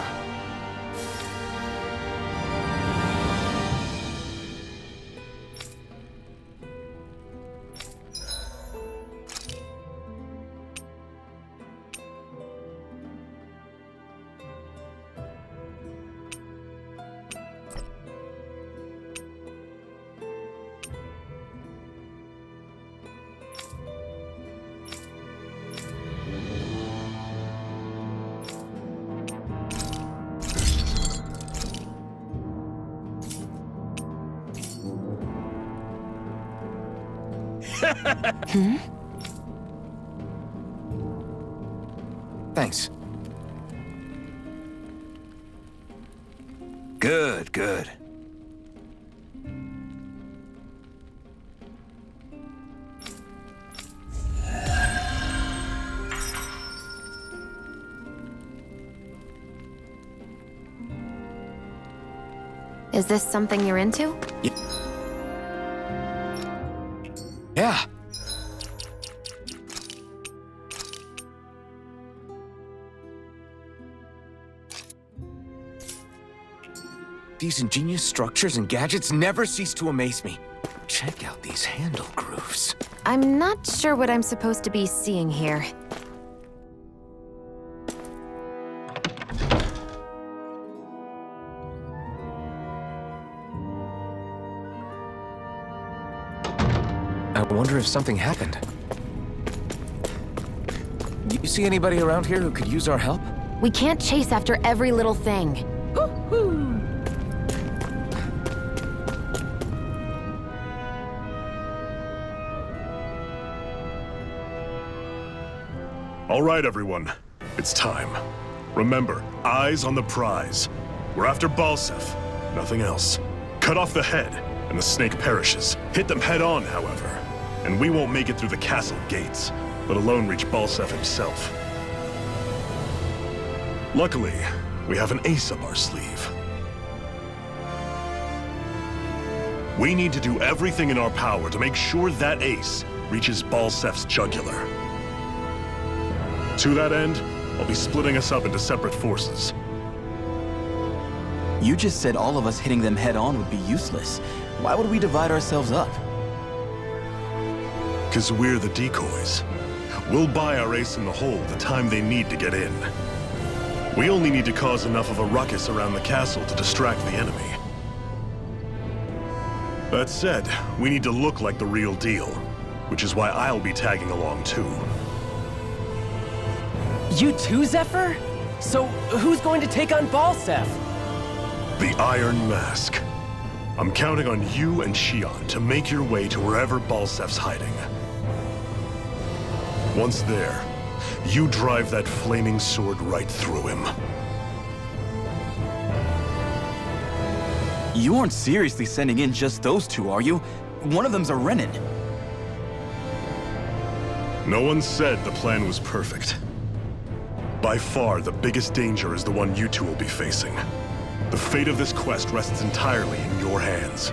thanks. Good, good. Is this something you're into? Yeah. These ingenious structures and gadgets never cease to amaze me. Check out these handle grooves. I'm not sure what I'm supposed to be seeing here. I wonder if something happened. Do you see anybody around here who could use our help? We can't chase after every little thing. All right, everyone. It's time. Remember, eyes on the prize. We're after Balsef, nothing else. Cut off the head, and the snake perishes. Hit them head on, however. and we won't make it through the castle gates, let alone reach Balsef himself. Luckily, we have an ace up our sleeve. We need to do everything in our power to make sure that ace reaches Balsef's jugular. To that end, I'll be splitting us up into separate forces. You just said all of us hitting them head-on would be useless. Why would we divide ourselves up? 'Cause we're the decoys. We'll buy our ace in the hole the time they need to get in. We only need to cause enough of a ruckus around the castle to distract the enemy. That said, we need to look like the real deal, which is why I'll be tagging along too. You too, Zephyr? So, who's going to take on Balsef? The Iron Mask. I'm counting on you and Shion to make your way to wherever Balsef's hiding. Once there, you drive that flaming sword right through him. You aren't seriously sending in just those two, are you? One of them's a Renin. No one said the plan was perfect. By far, the biggest danger is the one you two will be facing. The fate of this quest rests entirely in your hands,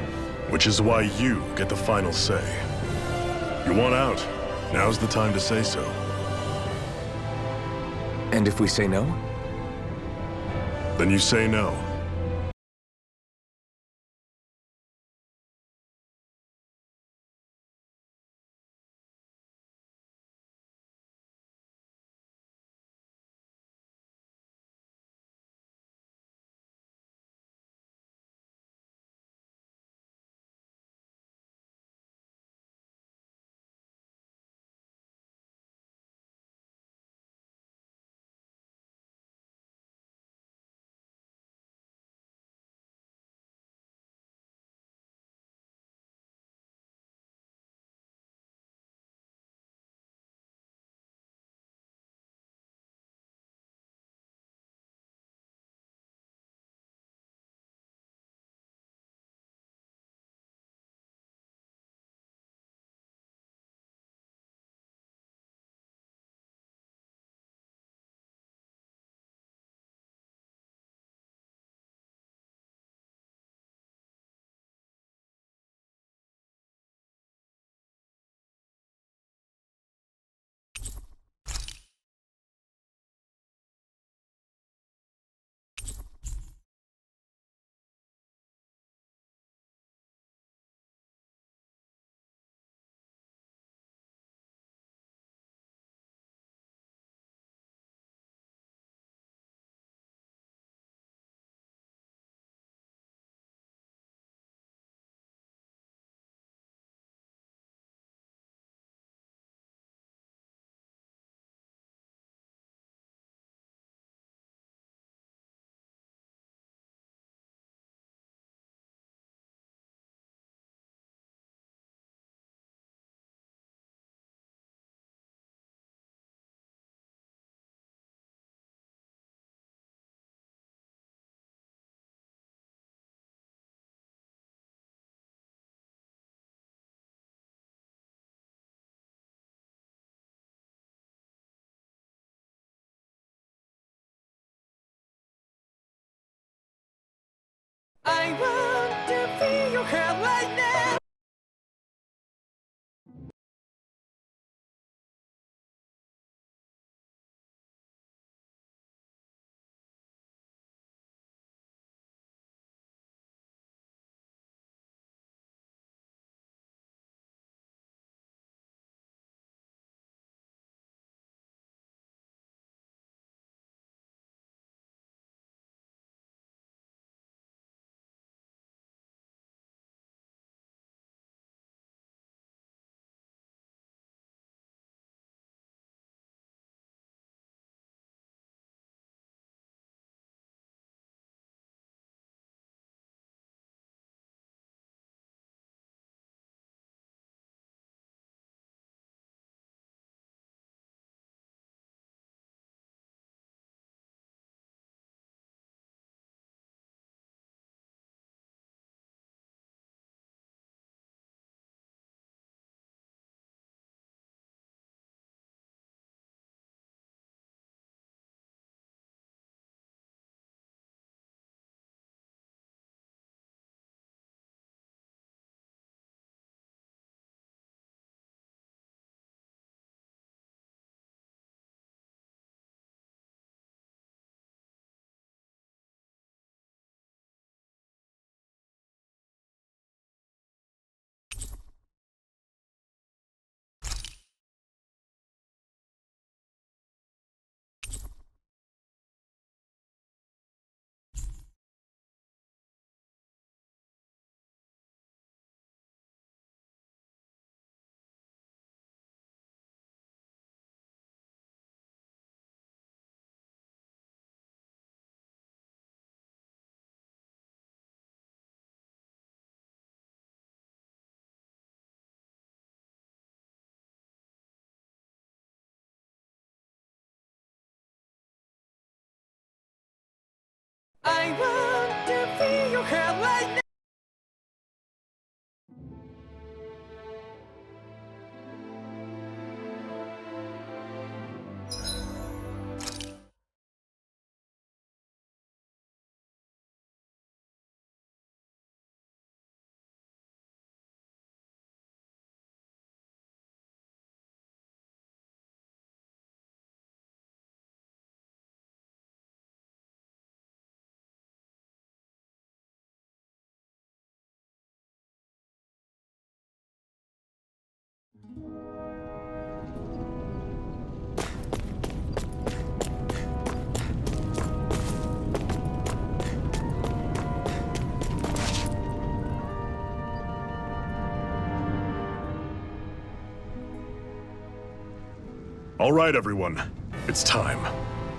which is why you get the final say. You want out, now's the time to say so. And if we say no? Then you say no. I want to feel your hair right now. I want to feel your hair right now. All right, everyone. It's time.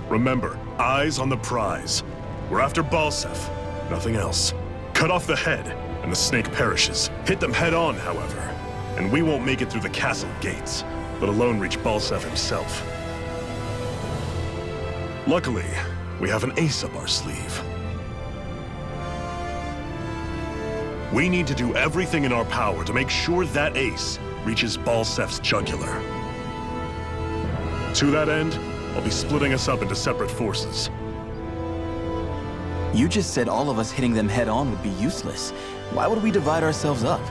Remember, eyes on the prize. We're after Balsef, nothing else. Cut off the head, and the snake perishes. Hit them head on, however, and we won't make it through the castle gates, let alone reach Balsef himself. Luckily, we have an ace up our sleeve. We need to do everything in our power to make sure that ace reaches Balsef's jugular. To that end, I'll be splitting us up into separate forces. You just said all of us hitting them head-on would be useless. Why would we divide ourselves up?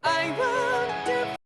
I want to.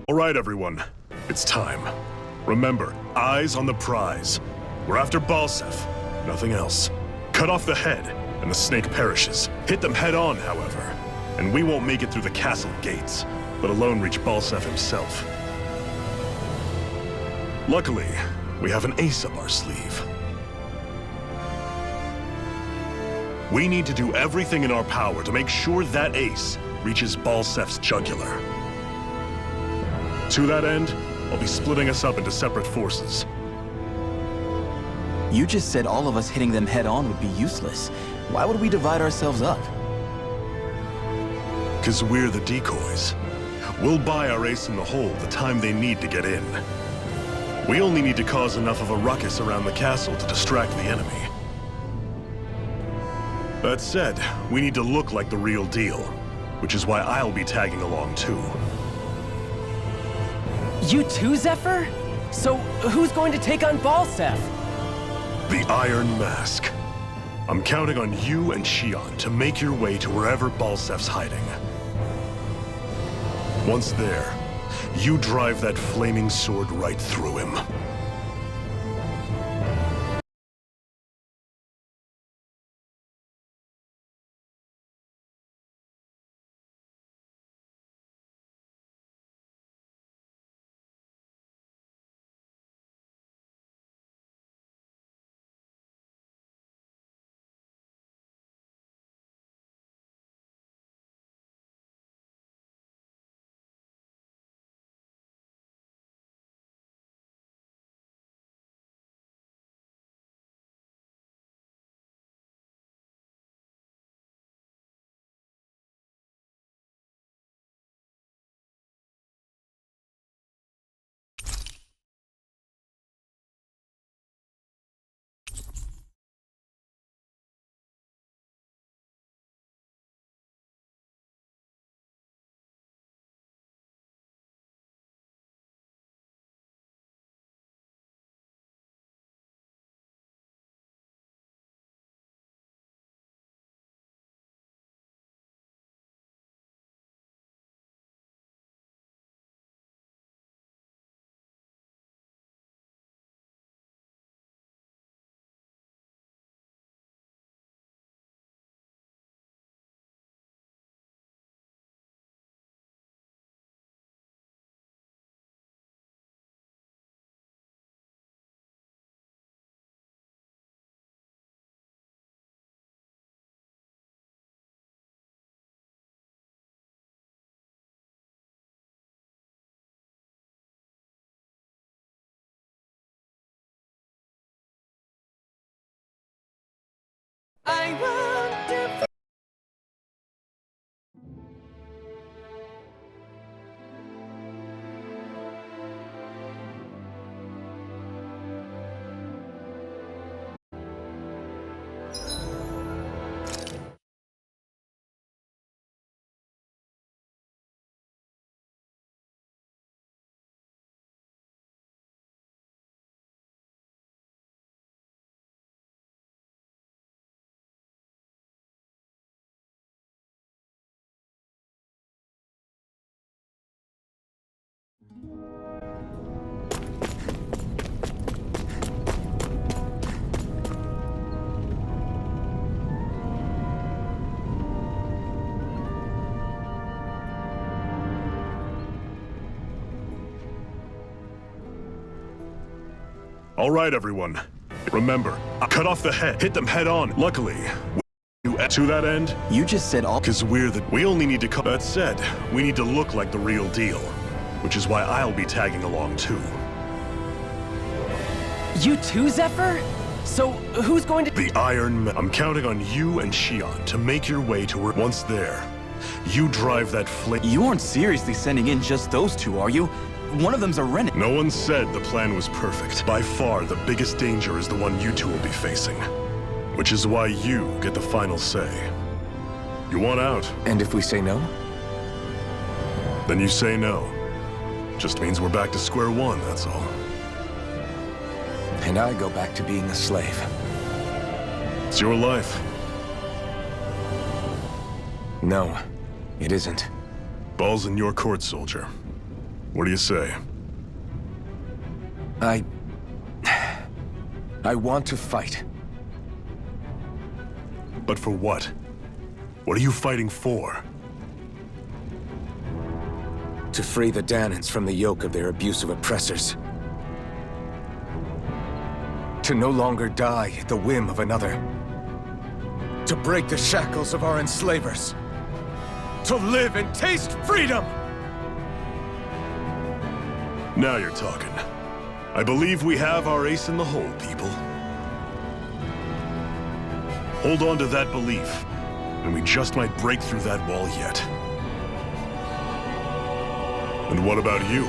All right, everyone. It's time. Remember, eyes on the prize. We're after Balsef, nothing else. Cut off the head, and the snake perishes. Hit them head on, however, and we won't make it through the castle gates, let alone reach Balsef himself. Luckily, we have an ace up our sleeve. We need to do everything in our power to make sure that ace reaches Balsef's jugular. To that end, I'll be splitting us up into separate forces. You just said all of us hitting them head-on would be useless. Why would we divide ourselves up? 'Cause we're the decoys. We'll buy our ace in the hole the time they need to get in. We only need to cause enough of a ruckus around the castle to distract the enemy. That said, we need to look like the real deal, which is why I'll be tagging along too. You too, Zephyr? So, who's going to take on Balseph? The Iron Mask. I'm counting on you and Shion to make your way to wherever Balsef's hiding. Once there, you drive that flaming sword right through him. All right, everyone. Remember, cut off the head, hit them head on. Luckily, you to that end, You just said all. because we only need to cut. That said, we need to look like the real deal, which is why I'll be tagging along too. You too, Zephyr? So, who's going to... The Iron Man. I'm counting on you and Shion to make your way to where. Once there, you drive that flame. You aren't seriously sending in just those two, are you? One of them's a Renin. No one said the plan was perfect. By far, the biggest danger is the one you two will be facing. Which is why you get the final say. You want out, And if we say no? then you say no. Just means we're back to square one, that's all. And I go back to being a slave. It's your life. No, it isn't. Ball's in your court, soldier. What do you say? I want to fight. But for what? What are you fighting for? To free the Danans from the yoke of their abusive oppressors. To no longer die at the whim of another. To break the shackles of our enslavers. To live and taste freedom! Now you're talking. I believe we have our ace in the hole, people. Hold on to that belief, and we just might break through that wall yet. And what about you?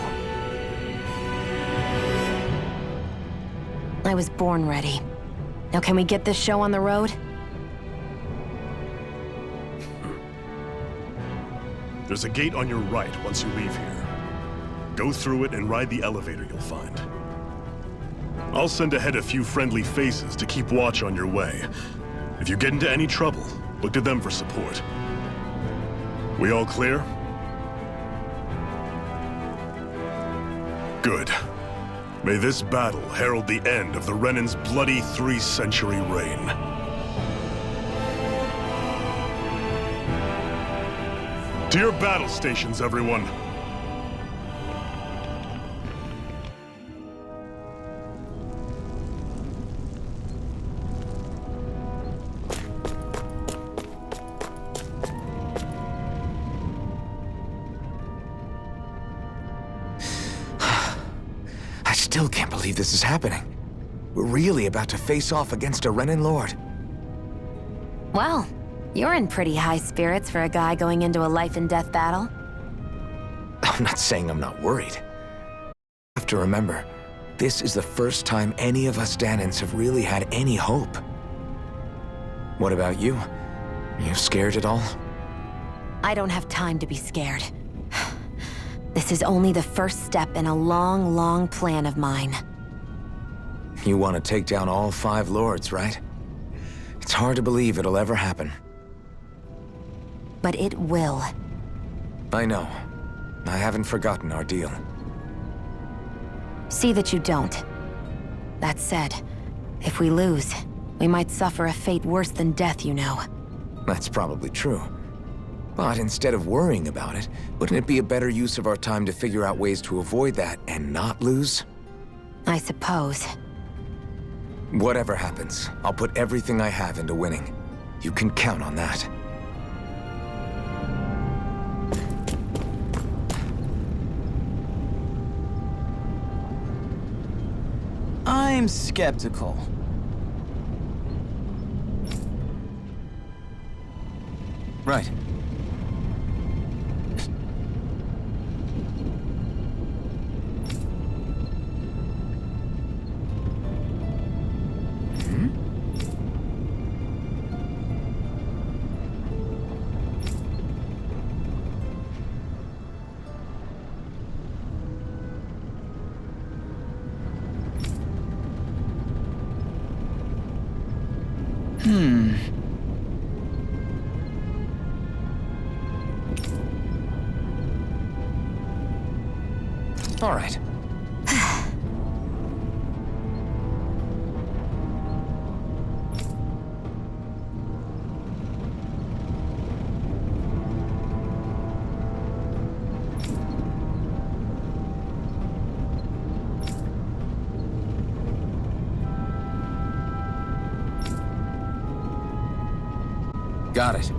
I was born ready. Now can we get this show on the road? There's a gate on your right once you leave here. Go through it and ride the elevator you'll find. I'll send ahead a few friendly faces to keep watch on your way. If you get into any trouble, look to them for support. We all clear? Good. May this battle herald the end of the Renan's bloody 3-century reign. To your battle stations, everyone! I still can't believe this is happening. We're really about to face off against a Renan Lord. Well, you're in pretty high spirits for a guy going into a life-and-death battle. I'm not saying I'm not worried. You have to remember, this is the first time any of us Danans have really had any hope. What about you? You scared at all? I don't have time to be scared. This is only the first step in a long, long plan of mine. You want to take down all 5 lords, right? It's hard to believe it'll ever happen. But it will. I know. I haven't forgotten our deal. See that you don't. That said, if we lose, we might suffer a fate worse than death, you know. That's probably true. But instead of worrying about it, wouldn't it be a better use of our time to figure out ways to avoid that and not lose? I suppose. Whatever happens, I'll put everything I have into winning. You can count on that. I'm skeptical. Right. All right. Got it.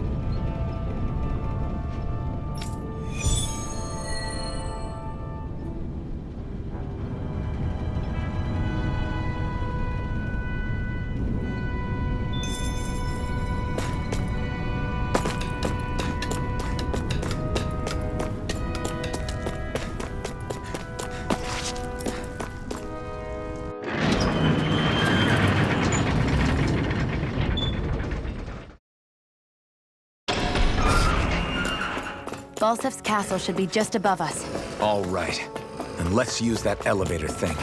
Balsef's castle should be just above us. All right. Then let's use that elevator thing.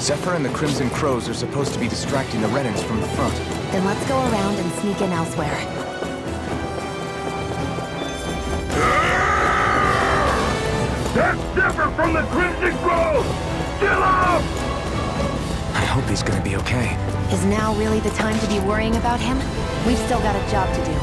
Zephyr and the Crimson Crows are supposed to be distracting the Renans from the front. Then let's go around and sneak in elsewhere. That's Zephyr from the Crimson Grove! Kill him! I hope he's gonna be okay. Is now really the time to be worrying about him? We've still got a job to do.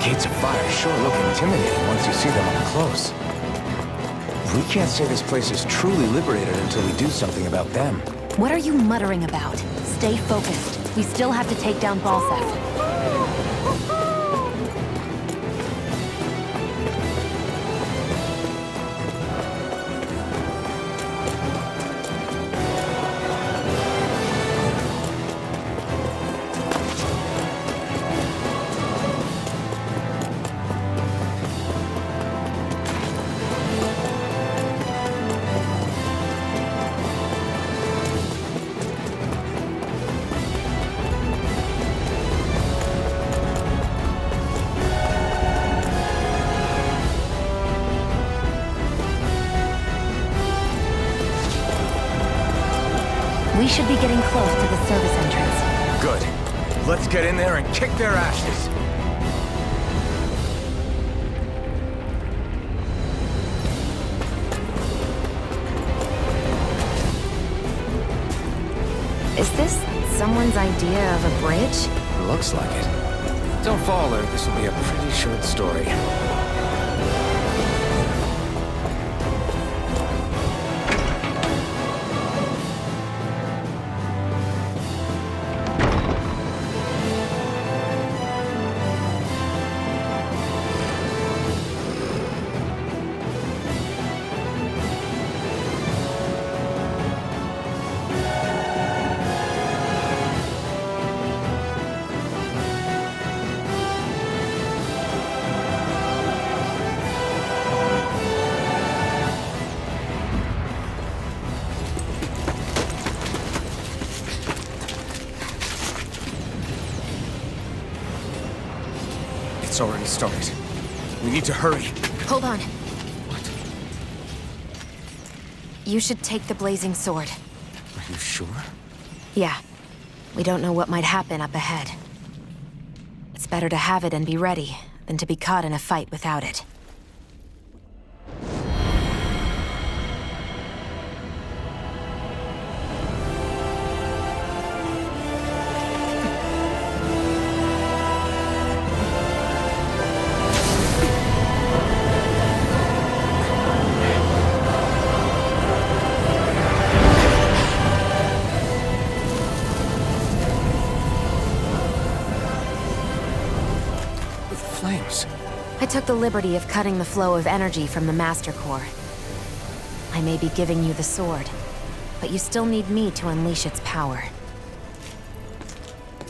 Gates of fire sure look intimidating once you see them up close. We can't say this place is truly liberated until we do something about them. What are you muttering about? Stay focused. We still have to take down Balsef. We should be getting close to the service entrance. Good. Let's get in there and kick their asses. Is this someone's idea of a bridge? Looks like it. Don't fall, or this will be a pretty short story. It's already started. We need to hurry. Hold on. What? You should take the blazing sword. Are you sure? Yeah. We don't know what might happen up ahead. It's better to have it and be ready than to be caught in a fight without it. Flames. I took the liberty of cutting the flow of energy from the Master Core. I may be giving you the sword, but you still need me to unleash its power.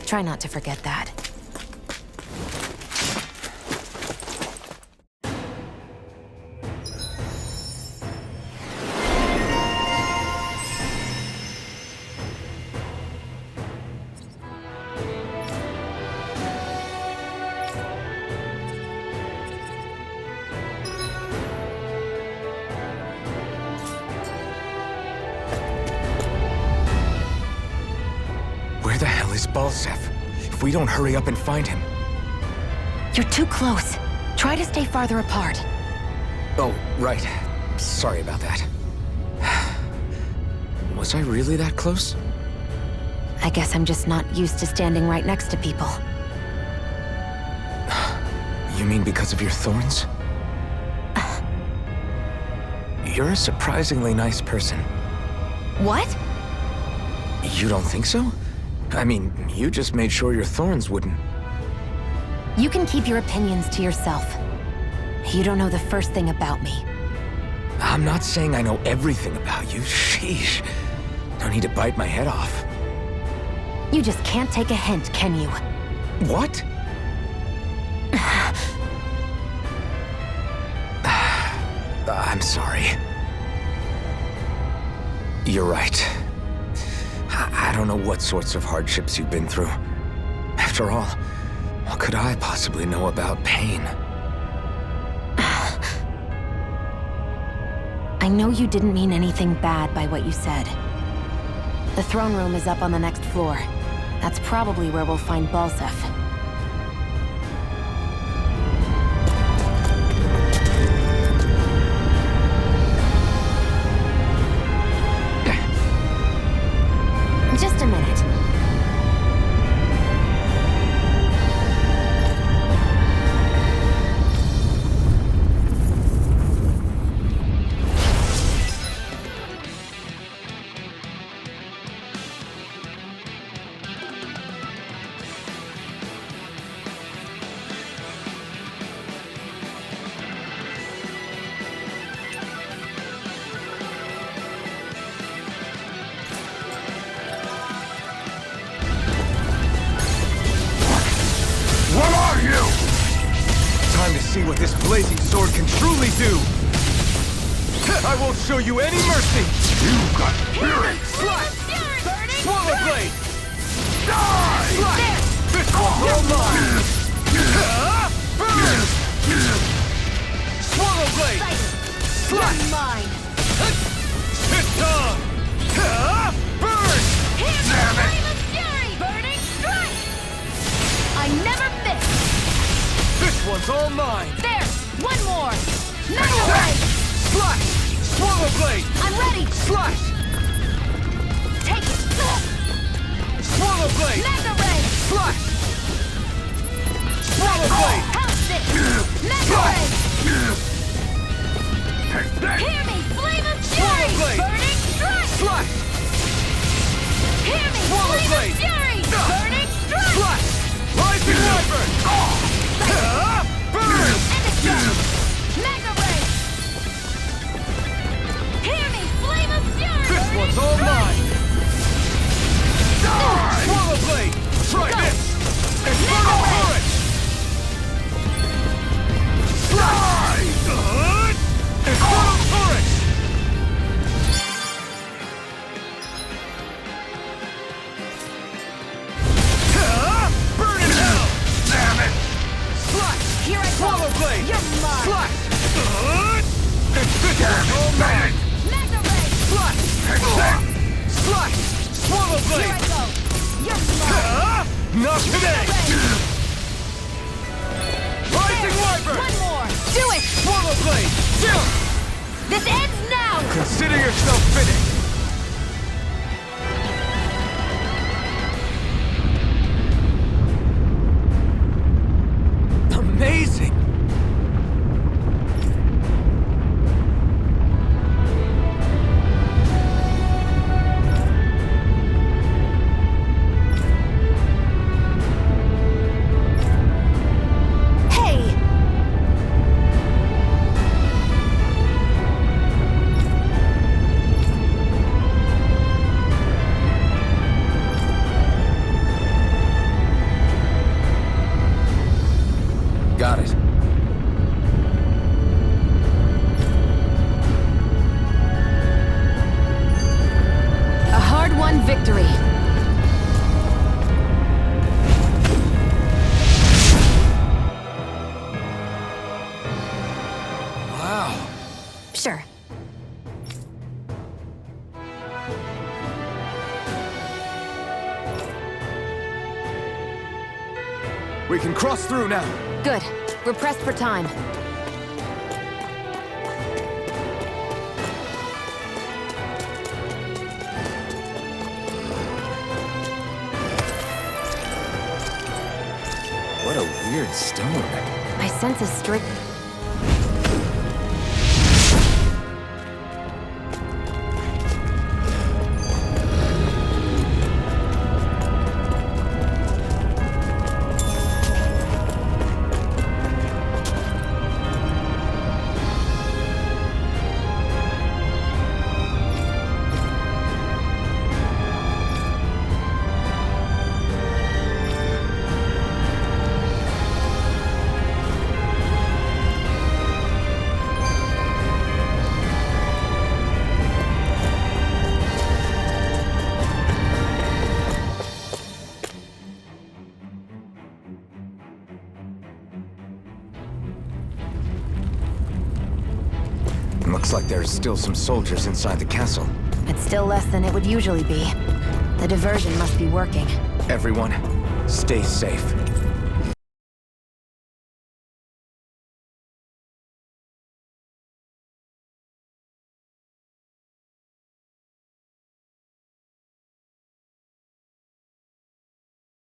Try not to forget that. Where the hell is Balsef? If we don't hurry up and find him... You're too close. Try to stay farther apart. Oh, right. Sorry about that. Was I really that close? I guess I'm just not used to standing right next to people. You mean because of your thorns? You're a surprisingly nice person. What? You don't think so? I mean, you just made sure your thorns wouldn't... You can keep your opinions to yourself. You don't know the first thing about me. I'm not saying I know everything about you. Sheesh. No need to bite my head off. You just can't take a hint, can you? What? I'm sorry. You're right. I don't know what sorts of hardships you've been through. After all, what could I possibly know about pain? I know you didn't mean anything bad by what you said. The throne room is up on the next floor. That's probably where we'll find Balsef. Just a minute. Time to see what this blazing sword can truly do! I won't show you any mercy! You got spirit! Slash! Burning! Swallow blade! Die! Slash! This one's all mine! Burn! Swallow blade! Slash! Mine! It's on! Burn! Damn it! Fury! Burning strike! I never miss! This one's all mine! There! One more! Mega Ray! Slash! Swallow blade! I'm ready! Slash! Take it! Swallow blade! Mega Ray! Slash! Swallow blade! House it! Mega Ray! Hear me! Flame of Fury! Blade. Burning strike! Slash! Hear me! Swallow Flame blade. of Fury! Burning strike! Slash! Rising Wyvern! Burn! Energy! Mega Ray! Hear me! Flame of Fury! This Burning one's all strike! mine! Swallow blade! Try this! Infernal Torrent! Slash! Infernal Torrent! Burn in hell! Damn it! Slash! Here I go! Swallow blade! You're mine! Slash! It's this one's all mine! Mega Ray! Slash! Slash! Swallow Here blade! I go! You're mine! Not today! Ray! Rising Wyvern! One more! Do it! Swallow blade! Jump! This ends now! Consider yourself finished! Amazing! Hey! Got it. A hard-won victory. Wow. Sure. We can cross through now! Good. We're pressed for time. What a weird stone. I sense a strict... Looks like there's still some soldiers inside the castle. It's still less than it would usually be. The diversion must be working. Everyone, stay safe.